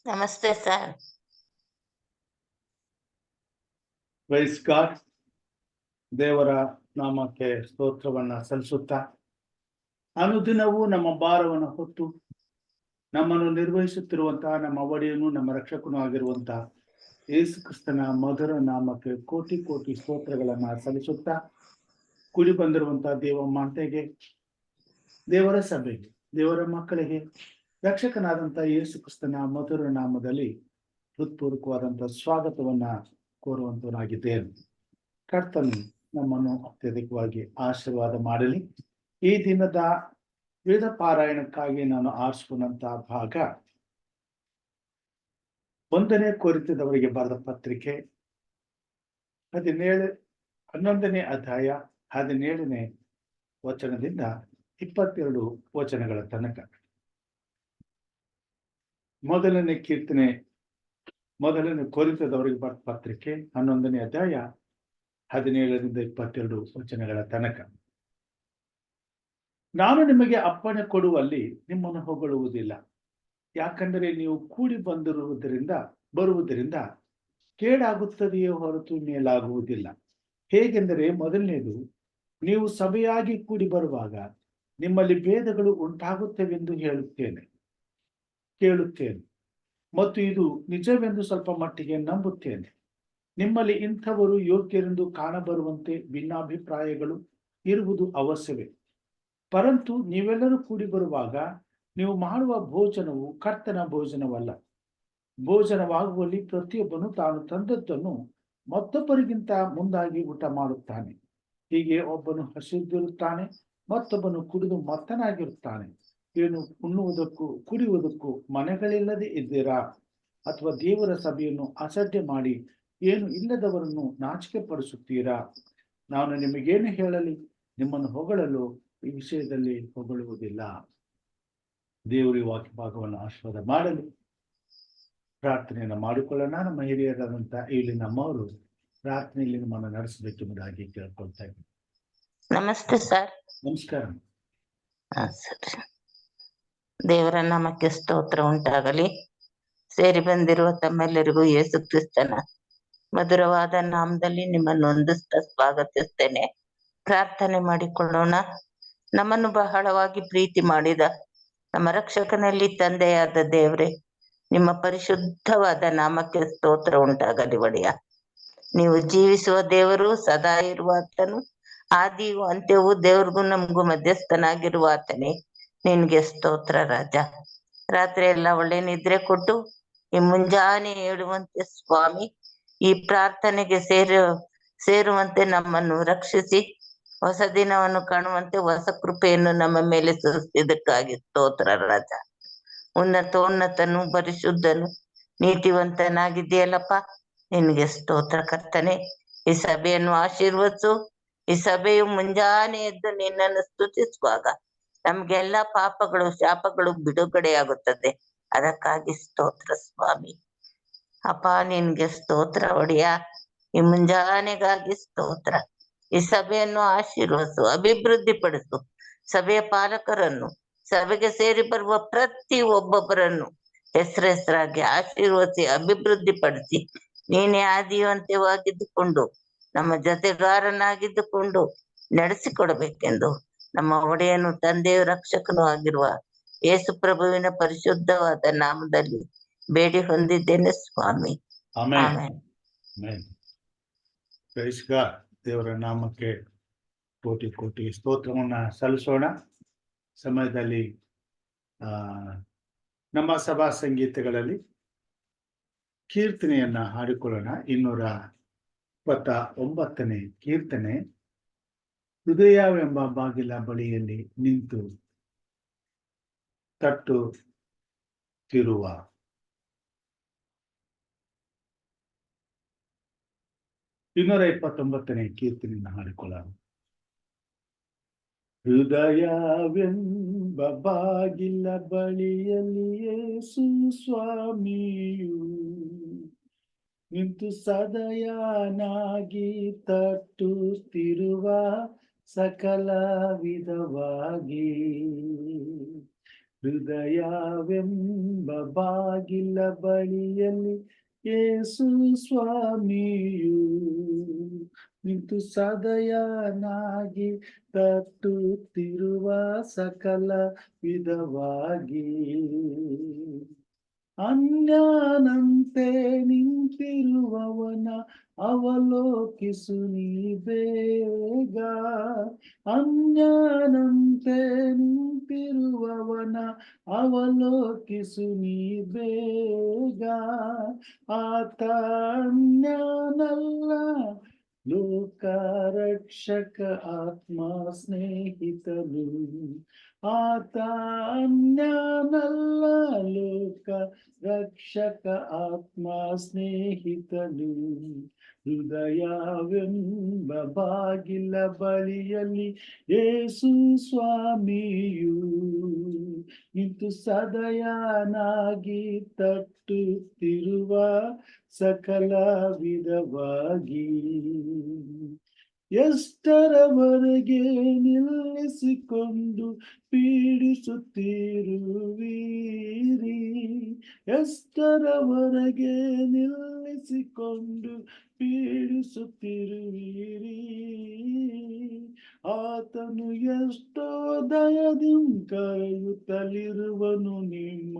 ನಮಸ್ತೆ sir. Praise God. ದೇವರ ನಾಮಕ್ಕೆ ಸ್ತೋತ್ರವನ್ನ ಸಲ್ಲಿಸುತ್ತಾ ಅನುದಿನವೂ ನಮ್ಮ ಭಾರವನ್ನು ಹೊತ್ತು ನಮ್ಮನ್ನು ನಿರ್ವಹಿಸುತ್ತಿರುವಂತಹ ನಮ್ಮ ಒಡೆಯನು ನಮ್ಮ ರಕ್ಷಕನೂ ಆಗಿರುವಂತಹ ಯೇಸು ಕ್ರಿಸ್ತನ ಮಧುರ ನಾಮಕ್ಕೆ ಕೋಟಿ ಕೋಟಿ ಸ್ತೋತ್ರಗಳನ್ನ ಸಲ್ಲಿಸುತ್ತಾ ಕೂಡಿ ಬಂದಿರುವಂತಹ ದೇವ ಮಾತೆಗೆ, ದೇವರ ಸಭೆಗೆ, ದೇವರ ಮಕ್ಕಳಿಗೆ ರಕ್ಷಕನಾದಂತಹ ಯೇಸು ಕ್ರಿಸ್ತನ ಮಧುರ ನಾಮದಲ್ಲಿ ಹೃತ್ಪೂರ್ವಕವಾದಂತಹ ಸ್ವಾಗತವನ್ನ ಕೋರುವಂತನಾಗಿದ್ದೇನೆ. ಕರ್ತನು ನಮ್ಮನ್ನು ಅತ್ಯಧಿಕವಾಗಿ ಆಶೀರ್ವಾದ ಮಾಡಲಿ. ಈ ದಿನದ ವೇದ ಪಾರಾಯಣಕ್ಕಾಗಿ ನಾನು ಆರಿಸಿಕೊಂಡಂತಹ ಭಾಗ 1ನೇ ಕೊರಿಂಥದವರಿಗೆ ಬರೆದ ಪತ್ರಿಕೆ 11ನೇ ಅಧ್ಯಾಯ 17ನೇ ವಚನದಿಂದ 22 ವಚನಗಳ ತನಕ. ಮೊದಲನೇ ಕೊರಿಂಥದವರಿಗೆ ಬರೆದ ಪತ್ರಿಕೆ 11ನೇ ಅಧ್ಯಾಯ 17ರಿಂದ 22 ವಚನಗಳ ತನಕ. ನಾನು ನಿಮಗೆ ಅಪ್ಪಣೆ ಕೊಡುವಲ್ಲಿ ನಿಮ್ಮನ್ನು ಹೊಗಳುವುದಿಲ್ಲ, ಯಾಕಂದರೆ ನೀವು ಕೂಡಿ ಬರುವುದರಿಂದ ಕೇಡಾಗುತ್ತದೆಯೇ ಹೊರತು ಮೇಲಾಗುವುದಿಲ್ಲ. ಹೇಗೆಂದರೆ, ಮೊದಲನೇದು, ನೀವು ಸಭೆಯಾಗಿ ಕೂಡಿ ಬರುವಾಗ ನಿಮ್ಮಲ್ಲಿ ಭೇದಗಳು ಉಂಟಾಗುತ್ತವೆಂದು ಕೇಳುತ್ತೇನೆ ಮತ್ತು ಇದು ನಿಜವೆಂದು ಸ್ವಲ್ಪ ಮಟ್ಟಿಗೆ ನಂಬುತ್ತೇನೆ. ನಿಮ್ಮಲ್ಲಿ ಇಂಥವರು ಯೋಗ್ಯರೆಂದು ಕಾಣಬರುವಂತೆ ಭಿನ್ನಾಭಿಪ್ರಾಯಗಳು ಇರುವುದು ಅವಶ್ಯವೇ. ಪರಂತು ನೀವೆಲ್ಲರೂ ಕೂಡಿ ಬರುವಾಗ ನೀವು ಮಾಡುವ ಭೋಜನವು ಕರ್ತನ ಭೋಜನವಲ್ಲ. ಭೋಜನವಾಗುವಲ್ಲಿ ಪ್ರತಿಯೊಬ್ಬನು ತಾನು ತಂದದ್ದನ್ನು ಮತ್ತೊಬ್ಬರಿಗಿಂತ ಮುಂದಾಗಿ ಊಟ ಮಾಡುತ್ತಾನೆ. ಹೀಗೆ ಒಬ್ಬನು ಹಸಿದಿರುತ್ತಾನೆ, ಮತ್ತೊಬ್ಬನು ಕುಡಿದು ಮತ್ತನಾಗಿರುತ್ತಾನೆ. ಏನು ಉಣ್ಣುವುದಕ್ಕೂ ಕುಡಿಯುವುದಕ್ಕೂ ಮನೆಗಳಿಲ್ಲದೆ ಇದ್ದೀರಾ? ಅಥವಾ ದೇವರ ಸಭೆಯನ್ನು ಅಸಡ್ಡೆ ಮಾಡಿ ಏನು ಇಲ್ಲದವರನ್ನು ನಾಚಿಕೆ ಪಡಿಸುತ್ತೀರಾ? ನಾನು ನಿಮಗೇನು ಹೇಳಲಿ? ನಿಮ್ಮನ್ನು ಹೊಗಳಲು ಈ ವಿಷಯದಲ್ಲಿ ಹೊಗಳುವುದಿಲ್ಲ. ದೇವರ ವಾಕ್ಯ ಭಾಗವನ್ನು ಆಶೀರ್ವಾದ ಮಾಡಲಿ. ಪ್ರಾರ್ಥನೆಯನ್ನು ಮಾಡಿಕೊಳ್ಳೋಣ. ನಮ್ಮ ಹಿರಿಯರಾದಂತ ಇಲ್ಲಿ ನಮ್ಮವರು ಪ್ರಾರ್ಥನೆಯಲ್ಲಿ ನಮ್ಮನ್ನು ನಡೆಸಬೇಕೆಂಬುದಾಗಿ ಕೇಳ್ಕೊಳ್ತಾ ಇದ್ದೀನಿ. ನಮಸ್ತೆ ಸರ್. ನಮಸ್ಕಾರ. ದೇವರ ನಾಮಕ್ಕೆ ಸ್ತೋತ್ರ ಉಂಟಾಗಲಿ. ಸೇರಿ ಬಂದಿರುವ ತಮ್ಮೆಲ್ಲರಿಗೂ ಯೇಸು ಕ್ರಿಸ್ತನ ಮಧುರವಾದ ನಾಮದಲ್ಲಿ ನಿಮ್ಮನ್ನು ಹೊಂದಿಸ್ತಾ ಸ್ವಾಗತಿಸ್ತೇನೆ. ಪ್ರಾರ್ಥನೆ ಮಾಡಿಕೊಳ್ಳೋಣ. ನಮ್ಮನ್ನು ಬಹಳವಾಗಿ ಪ್ರೀತಿ ಮಾಡಿದ ನಮ್ಮ ರಕ್ಷಕನಲ್ಲಿ ತಂದೆಯಾದ ದೇವರೇ, ನಿಮ್ಮ ಪರಿಶುದ್ಧವಾದ ನಾಮಕ್ಕೆ ಸ್ತೋತ್ರ ಉಂಟಾಗಲಿ. ಒಡೆಯ, ನೀವು ಜೀವಿಸುವ ದೇವರು, ಸದಾ ಇರುವ ಆತನು, ಆದಿಯೂ ಅಂತ್ಯವೂ ದೇವ್ರಿಗೂ ನಮಗೂ ಮಧ್ಯಸ್ಥನಾಗಿರುವ ಆತನೇ, ನಿನ್ಗೆ ಸ್ತೋತ್ರ ರಾಜ. ರಾತ್ರಿ ಎಲ್ಲ ಒಳ್ಳೆ ನಿದ್ರೆ ಕೊಟ್ಟು ಈ ಮುಂಜಾನೆ ಹೇಳುವಂತೆ ಸ್ವಾಮಿ, ಈ ಪ್ರಾರ್ಥನೆಗೆ ಸೇರುವಂತೆ ನಮ್ಮನ್ನು ರಕ್ಷಿಸಿ ಹೊಸ ದಿನವನ್ನು ಕಾಣುವಂತೆ ಹೊಸ ಕೃಪೆಯನ್ನು ನಮ್ಮ ಮೇಲೆ ಸುರಿಸಿದ್ದಕ್ಕಾಗಿ ಸ್ತೋತ್ರ ರಾಜ. ಉನ್ನತನು, ಪರಿಶುದ್ಧನು, ನೀತಿವಂತನಾಗಿದೆಯಲ್ಲಪ್ಪ, ನಿನ್ಗೆ ಸ್ತೋತ್ರ ಕರ್ತನೆ. ಈ ಸಭೆಯನ್ನು ಆಶೀರ್ವದಿಸು. ಈ ಸಭೆಯು ಮುಂಜಾನೆ ಎದ್ದು ನಿನ್ನನ್ನು ಸ್ತುತಿಸುವಾಗ ನಮ್ಗೆಲ್ಲಾ ಪಾಪಗಳು, ಶಾಪಗಳು ಬಿಡುಗಡೆಯಾಗುತ್ತದೆ. ಅದಕ್ಕಾಗಿ ಸ್ತೋತ್ರ ಸ್ವಾಮಿ. ಅಪ್ಪ, ನಿನ್ಗೆ ಸ್ತೋತ್ರ ಒಡೆಯ. ಈ ಮುಂಜಾನೆಗಾಗಿ ಸ್ತೋತ್ರ. ಈ ಸಭೆಯನ್ನು ಆಶೀರ್ವದಿಸು, ಅಭಿವೃದ್ಧಿಪಡಿಸು. ಸಭೆಯ ಪಾಲಕರನ್ನು, ಸಭೆಗೆ ಸೇರಿ ಬರುವ ಪ್ರತಿ ಒಬ್ಬೊಬ್ಬರನ್ನು ಹೆಸರಾಗಿ ಆಶೀರ್ವದಿಸಿ ಅಭಿವೃದ್ಧಿಪಡಿಸಿ, ನೀನೇ ಆದಿಯಂತ್ಯವಾಗಿದ್ದುಕೊಂಡು ನಮ್ಮ ಜೊತೆಗಾರನಾಗಿದ್ದುಕೊಂಡು ನಡೆಸಿಕೊಡಬೇಕೆಂದು ನಮ್ಮ ಒಡೆಯನು, ತಂದೆಯು, ರಕ್ಷಕನೂ ಆಗಿರುವ ಯೇಸು ಪ್ರಭುವಿನ ಪರಿಶುದ್ಧವಾದ ನಾಮದಲ್ಲಿ ಬೇಡಿ ಹೊಂದಿದ್ದೇನೆ ಸ್ವಾಮಿ. ಆಮೆನ್. Praise God. ದೇವರ ನಾಮಕ್ಕೆ ಕೋಟಿ ಕೋಟಿ ಸ್ತೋತ್ರವನ್ನ ಸಲ್ಲಿಸೋಣ. ಸಮಯದಲ್ಲಿ ನಮ್ಮ ಸಭಾ ಸಂಗೀತಗಳಲ್ಲಿ ಕೀರ್ತನೆಯನ್ನ ಹಾಡಿಕೊಳ್ಳೋಣ. 229ನೇ ಕೀರ್ತನೆ. ಹೃದಯವೆಂಬ ಬಾಗಿಲ ಬಳಿಯಲ್ಲಿ ನಿಂತು ತಟ್ಟುತ್ತಿರುವ 229ನೇ ಕೀರ್ತನೆಯನ್ನು ಹಾಡಿಕೊಳ್ಳೋಣ. ಹೃದಯವೆಂಬ ಬಾಗಿಲ ಬಳಿಯಲ್ಲಿ ಯೇಸು ಸ್ವಾಮಿಯು ನಿಂತು ಸದಯನಾಗಿ ತಟ್ಟುತ್ತಿರುವ ಸಕಲ ವಿಧವಾಗಿ ಹೃದಯವೆಂಬ ಬಾಗಿಲ ಬಳಿಯಲ್ಲಿ ಯೇಸು ಸ್ವಾಮಿಯು ನಿಂತು ಸದಯನಾಗಿ ತಟ್ಟುತ್ತಿರುವ ಸಕಲ ವಿಧವಾಗಿ ಅನ್ಯಾನಂತೆ ನಿಂತಿರುವವನ ಅವಲೋಕಿಸು ನೀ ಬೇಗ. ಅನ್ಯಾನಂತೆ ನಿಂತಿರುವವನ ಅವಲೋಕಿಸು ನೀ ಬೇಗ. ಆತ ಅನ್ಯಾನಲ್ಲ, ಲೋಕ ರಕ್ಷಕ ಆತ್ಮ ಸ್ನೇಹಿತನು. ಆತ ಅನ್ಯಾನಲ್ಲ, ಲೋಕ ರಕ್ಷಕ ಆತ್ಮ ಸ್ನೇಹಿತನು. ಹೃದಯವೆಂಬ ಬಾಗಿಲ ಬಳಿಯಲ್ಲಿ ಯೇಸು ಸ್ವಾಮಿಯು ನಿಂತು ಸದಯನಾಗಿ ತಟ್ಟುತ್ತಿರುವ ಸಕಲ ವಿಧವಾಗಿ. ಎಷ್ಟರವರೆಗೆ ನಿಲ್ಲಿಸಿಕೊಂಡು ಪೀಡಿಸುತ್ತಿರುವೀರಿ? ಎಷ್ಟರವರೆಗೆ ನಿಲ್ಲಿಸಿಕೊಂಡು ಪೀಡಿಸುತ್ತಿರುವೀರಿ? ಆತನು ಎಷ್ಟೋ ದಯದಿಂದ ಕರೆಯುತ್ತಲಿರುವನು ನಿಮ್ಮ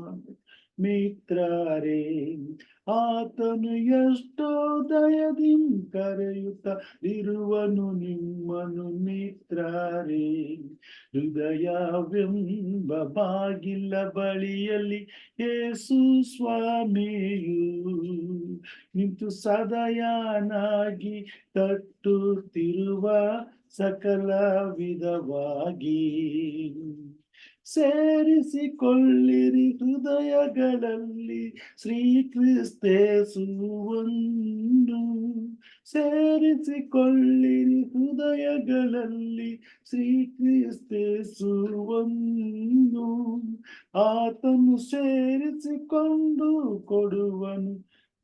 ಮಿತ್ರರೇ. ಆತನು ಎಷ್ಟೋ ದಯದಿಂದ ಕರೆಯುತ್ತಲಿರುವನು ನಿಮ್ಮನು ಮಿತ್ರರೇ. ಹೃದಯವೆಂಬ ಬಾಗಿಲ ಬಳಿಯಲ್ಲಿ ಯೇಸು ಸ್ವಾಮಿಯು ನಿಂತು ಸದಯನಾಗಿ ತಟ್ಟುತ್ತಿರುವ ಸಕಲ ವಿಧವಾಗಿ. ಸೇರಿಸಿಕೊಳ್ಳಿರಿ ಹೃದಯಗಳಲ್ಲಿ ಶ್ರೀಕ್ರಿಸ್ತೇಸುವನ್ನು. ಸೇರಿಸಿಕೊಳ್ಳಿರಿ ಹೃದಯಗಳಲ್ಲಿ ಶ್ರೀಕ್ರಿಸ್ತೇಸುವನ್ನು. ಆತನು ಸೇರಿಸಿಕೊಂಡು ಕೊಡುವನು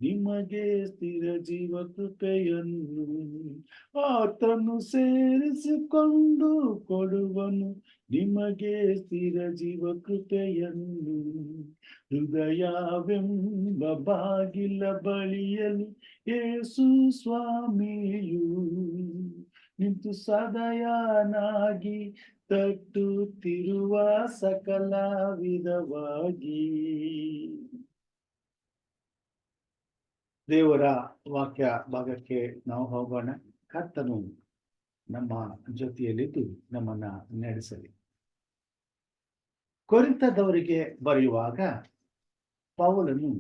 ನಿಮಗೆ ಸ್ಥಿರ ಜೀವ ಕೃಪೆಯನ್ನು. ಆತನು ಸೇರಿಸಿಕೊಂಡು ಕೊಡುವನು ನಿಮಗೆ ಸ್ಥಿರ ಜೀವ ಕೃಪೆಯನ್ನು. ಹೃದಯವೆಂಬ ಬಾಗಿಲ ಬಳಿಯಲ್ಲಿ ಯೇಸು ಸ್ವಾಮಿಯು ನಿಂತು ಸದಯನಾಗಿ ತಟ್ಟುತ್ತಿರುವ ಸಕಲ ವಿಧವಾಗಿ. ದೇವರ ವಾಕ್ಯ ಭಾಗಕ್ಕೆ ನಾವು ಹೋಗೋಣ. ಕರ್ತನು ನಮ್ಮ ಜೊತೆಯಲ್ಲಿದ್ದು ನಮ್ಮನ್ನ ನಡೆಸಲಿ. ಕೊರಿಂಥದವರಿಗೆ ಬರೆಯುವಾಗ ಪೌಲನು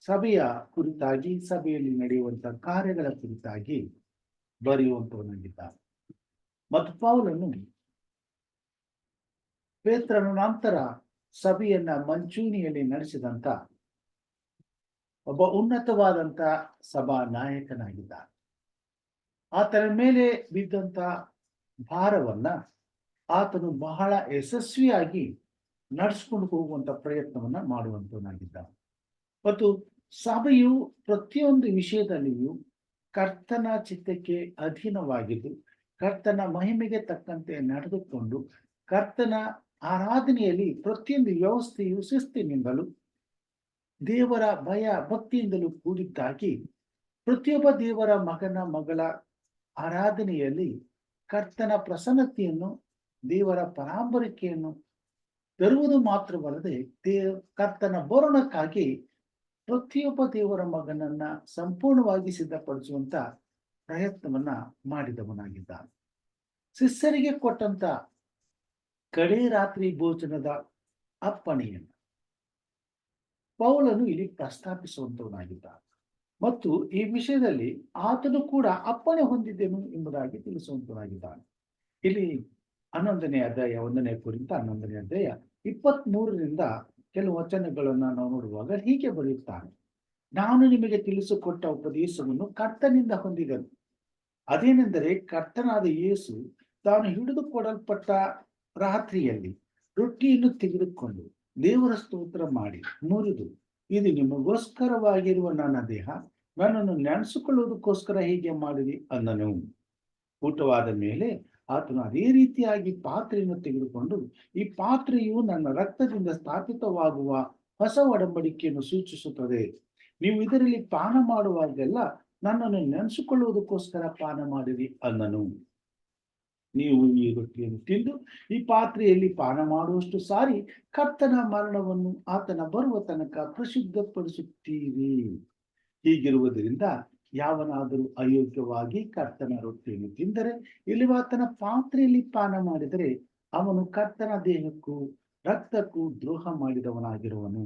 ಸಭೆಯ ಕುರಿತಾಗಿ, ಸಭೆಯಲ್ಲಿ ನಡೆಯುವಂತಹ ಕಾರ್ಯಗಳ ಕುರಿತಾಗಿ ಬರೆಯುವಂತವನಾಗಿದ್ದಾನೆ. ಮತ್ತು ಪೌಲನು ಪೇತ್ರನ ನಂತರ ಸಭೆಯನ್ನ ಮಂಚೂಣಿಯಲ್ಲಿ ನಡೆಸಿದಂತ ಒಬ್ಬ ಉನ್ನತವಾದಂತ ಸಭಾ ನಾಯಕನಾಗಿದ್ದಾನೆ. ಆತನ ಮೇಲೆ ಬಿದ್ದಂತ ಭಾರವನ್ನ ಆತನು ಬಹಳ ಯಶಸ್ವಿಯಾಗಿ ನಡೆಸ್ಕೊಂಡು ಹೋಗುವಂತ ಪ್ರಯತ್ನವನ್ನ ಮಾಡುವಂತವನಾಗಿದ್ದಾನೆ. ಮತ್ತು ಸಭೆಯು ಪ್ರತಿಯೊಂದು ವಿಷಯದಲ್ಲಿಯೂ ಕರ್ತನ ಚಿತ್ತಕ್ಕೆ ಅಧೀನವಾಗಿದ್ದು, ಕರ್ತನ ಮಹಿಮೆಗೆ ತಕ್ಕಂತೆ ನಡೆದುಕೊಂಡು, ಕರ್ತನ ಆರಾಧನೆಯಲ್ಲಿ ಪ್ರತಿಯೊಂದು ವ್ಯವಸ್ಥೆಯು ಶಿಸ್ತಿನಿಂದಲೂ ದೇವರ ಭಯ ಭಕ್ತಿಯಿಂದಲೂ ಕೂಡಿದ್ದಾಗಿ, ಪ್ರತಿಯೊಬ್ಬ ದೇವರ ಮಗನ ಮಗಳ ಆರಾಧನೆಯಲ್ಲಿ ಕರ್ತನ ಪ್ರಸನ್ನತೆಯನ್ನು, ದೇವರ ಪರಾಂಬರಿಕೆಯನ್ನು ತರುವುದು ಮಾತ್ರವಲ್ಲದೆ ಕರ್ತನ ಬರೋಣಕ್ಕಾಗಿ ಪ್ರತಿಯೊಬ್ಬ ದೇವರ ಮಗನನ್ನ ಸಂಪೂರ್ಣವಾಗಿ ಸಿದ್ಧಪಡಿಸುವಂತ ಪ್ರಯತ್ನವನ್ನ ಮಾಡಿದವನಾಗಿದ್ದಾನೆ. ಶಿಷ್ಯರಿಗೆ ಕೊಟ್ಟಂತ ಕಡೇ ರಾತ್ರಿ ಭೋಜನದ ಅಪ್ಪಣೆಯನ್ನು ಪೌಲನು ಇಲ್ಲಿ ಪ್ರಸ್ತಾಪಿಸುವಂತವನಾಗಿದ್ದಾನೆ. ಮತ್ತು ಈ ವಿಷಯದಲ್ಲಿ ಆತನು ಕೂಡ ಅಪ್ಪಣೆ ಹೊಂದಿದ್ದೆನು ಎಂಬುದಾಗಿ ತಿಳಿಸುವಂತವನಾಗಿದ್ದಾನೆ. ಇಲ್ಲಿ 11ನೇ ಅಧ್ಯಾಯ 1ನೇ ಕೊರಿಂಥ 11ನೇ ಅಧ್ಯಾಯ 23ರಿಂದ ಕೆಲವು ವಚನಗಳನ್ನ ನಾವು ನೋಡುವಾಗ ಹೀಗೆ ಬರೆಯುತ್ತಾನೆ. ನಾನು ನಿಮಗೆ ತಿಳಿಸಿಕೊಟ್ಟ ಉಪದೇಶವನ್ನು ಕರ್ತನಿಂದ ಹೊಂದಿದನು. ಅದೇನೆಂದರೆ, ಕರ್ತನಾದ ಯೇಸು ತಾನು ಹಿಡಿದುಕೊಡಲ್ಪಟ್ಟ ರಾತ್ರಿಯಲ್ಲಿ ರೊಟ್ಟಿಯನ್ನು ತೆಗೆದುಕೊಂಡು ದೇವರ ಸ್ತೋತ್ರ ಮಾಡಿ ಮುರಿದು, ಇದು ನಿಮಗೋಸ್ಕರವಾಗಿರುವ ನನ್ನ ದೇಹ, ನನ್ನನ್ನು ನೆನೆಸಿಕೊಳ್ಳುವುದಕ್ಕೋಸ್ಕರ ಹೀಗೆ ಮಾಡಿರಿ ಅಂದನು. ಊಟವಾದ ಮೇಲೆ ಆತನು ಅದೇ ರೀತಿಯಾಗಿ ಪಾತ್ರೆಯನ್ನು ತೆಗೆದುಕೊಂಡು, ಈ ಪಾತ್ರೆಯು ನನ್ನ ರಕ್ತದಿಂದ ಸ್ಥಾಪಿತವಾಗುವ ಹೊಸ ಒಡಂಬಡಿಕೆಯನ್ನು ಸೂಚಿಸುತ್ತದೆ. ನೀವು ಇದರಲ್ಲಿ ಪಾನ ಮಾಡುವಾಗೆಲ್ಲ ನನ್ನನ್ನು ನೆನೆಸಿಕೊಳ್ಳುವುದಕ್ಕೋಸ್ಕರ ಪಾನ ಮಾಡಿರಿ ಅನ್ನನು. ನೀವು ಈ ರೊಟ್ಟಿಯನ್ನು ತಿಂದು ಈ ಪಾತ್ರೆಯಲ್ಲಿ ಪಾನ ಮಾಡುವಷ್ಟು ಸಾರಿ ಕರ್ತನ ಮರಣವನ್ನು ಆತನ ಬರುವ ತನಕ ಪ್ರಸಿದ್ಧಪಡಿಸುತ್ತೀರಿ. ಹೀಗಿರುವುದರಿಂದ ಯಾವನಾದರೂ ಅಯೋಗ್ಯವಾಗಿ ಕರ್ತನ ರೊಟ್ಟಿಯನ್ನು ತಿಂದರೆ, ಇಲ್ಲಿ ಆತನ ಪಾತ್ರೆಯಲ್ಲಿ ಪಾನ ಮಾಡಿದರೆ ಅವನು ಕರ್ತನ ದೇಹಕ್ಕೂ ರಕ್ತಕ್ಕೂ ದ್ರೋಹ ಮಾಡಿದವನಾಗಿರುವನು.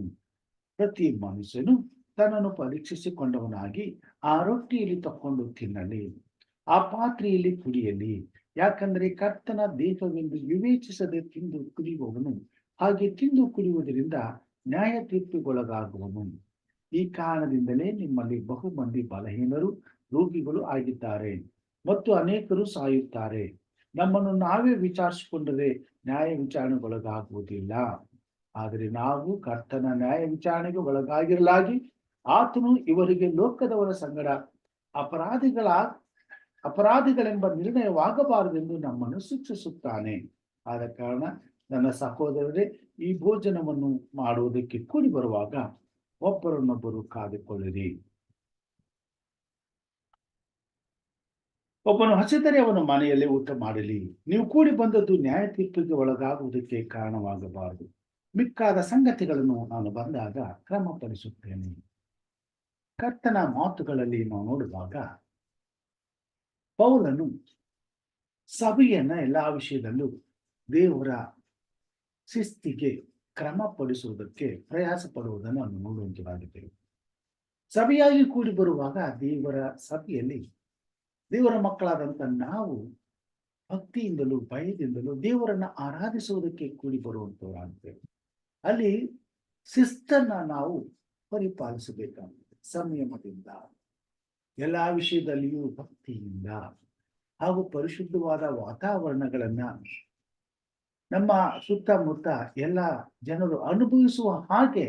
ಪ್ರತಿ ಮನುಷ್ಯನು ತನ್ನನ್ನು ಪರೀಕ್ಷಿಸಿಕೊಂಡವನಾಗಿ ಆ ರೊಟ್ಟಿಯಲ್ಲಿ ತಕ್ಕೊಂಡು ತಿನ್ನಲಿ, ಆ ಪಾತ್ರೆಯಲ್ಲಿ ಕುಡಿಯಲಿ. ಯಾಕಂದರೆ ಕರ್ತನ ದೇಹವೆಂದು ವಿವೇಚಿಸದೆ ತಿಂದು ಕುಡಿಯುವವನು ಹಾಗೆ ತಿಂದು ಕುಡಿಯುವುದರಿಂದ ನ್ಯಾಯ ತೀರ್ಪಿಗೊಳಗಾಗುವನು. ಈ ಕಾರಣದಿಂದಲೇ ನಿಮ್ಮಲ್ಲಿ ಬಹು ಮಂದಿ ಬಲಹೀನರು, ರೋಗಿಗಳು ಆಗಿದ್ದಾರೆ ಮತ್ತು ಅನೇಕರು ಸಾಯುತ್ತಾರೆ. ನಮ್ಮನ್ನು ನಾವೇ ವಿಚಾರಿಸಿಕೊಂಡರೆ ನ್ಯಾಯ ವಿಚಾರಣೆಗೊಳಗಾಗುವುದಿಲ್ಲ. ಆದರೆ ನಾವು ಕರ್ತನ ನ್ಯಾಯ ವಿಚಾರಣೆಗೆ ಒಳಗಾಗಿರಲಾಗಿ ಆತನು ಇವರಿಗೆ ಲೋಕದವರ ಸಂಗಡ ಅಪರಾಧಿಗಳೆಂಬ ನಿರ್ಣಯವಾಗಬಾರದೆಂದು ನಮ್ಮನ್ನು ಶಿಕ್ಷಿಸುತ್ತಾನೆ. ಆದ ಕಾರಣ ನನ್ನ ಸಹೋದರರೇ, ಈ ಭೋಜನವನ್ನು ಮಾಡುವುದಕ್ಕೆ ಕೂಡಿ ಬರುವಾಗ ಒಬ್ಬರನ್ನೊಬ್ಬರು ಕಾದುಕೊಳ್ಳಿರಿ. ಒಬ್ಬನು ಹಸಿದರೆ ಅವನ ಮನೆಯಲ್ಲೇ ಊಟ ಮಾಡಲಿ. ನೀವು ಕೂಡಿ ಬಂದದ್ದು ನ್ಯಾಯ ತೀರ್ಪಿಗೆ ಒಳಗಾಗುವುದಕ್ಕೆ ಕಾರಣವಾಗಬಾರದು. ಮಿಕ್ಕಾದ ಸಂಗತಿಗಳನ್ನು ನಾನು ಬಂದಾಗ ಕ್ರಮಪಡಿಸುತ್ತೇನೆ. ಕರ್ತನ ಮಾತುಗಳಲ್ಲಿ ನಾವು ನೋಡುವಾಗ ಪೌಲನು ಸಭೆಯನ್ನ ಎಲ್ಲಾ ವಿಷಯದಲ್ಲೂ ದೇವರ ಶಿಸ್ತಿಗೆ ಕ್ರಮಪಡಿಸುವುದಕ್ಕೆ ಪ್ರಯಾಸ ಪಡುವುದನ್ನು ನಾವು ನೋಡುವಂತಾಗಿದ್ದೇವೆ. ಸಭೆಯಾಗಿ ಕೂಡಿ ಬರುವಾಗ ದೇವರ ಸಭೆಯಲ್ಲಿ ದೇವರ ಮಕ್ಕಳಾದಂಥ ನಾವು ಭಕ್ತಿಯಿಂದಲೂ ಭಯದಿಂದಲೂ ದೇವರನ್ನ ಆರಾಧಿಸುವುದಕ್ಕೆ ಕೂಡಿ ಬರುವಂತವರಾಗಿದ್ದೇವೆ. ಅಲ್ಲಿ ಶಿಸ್ತನ್ನ ನಾವು ಪರಿಪಾಲಿಸಬೇಕಾಗುತ್ತದೆ. ಸಂಯಮದಿಂದ, ಎಲ್ಲಾ ವಿಷಯದಲ್ಲಿಯೂ ಭಕ್ತಿಯಿಂದ ಹಾಗೂ ಪರಿಶುದ್ಧವಾದ ವಾತಾವರಣಗಳನ್ನ ನಮ್ಮ ಸುತ್ತಮುತ್ತ ಎಲ್ಲ ಜನರು ಅನುಭವಿಸುವ ಹಾಗೆ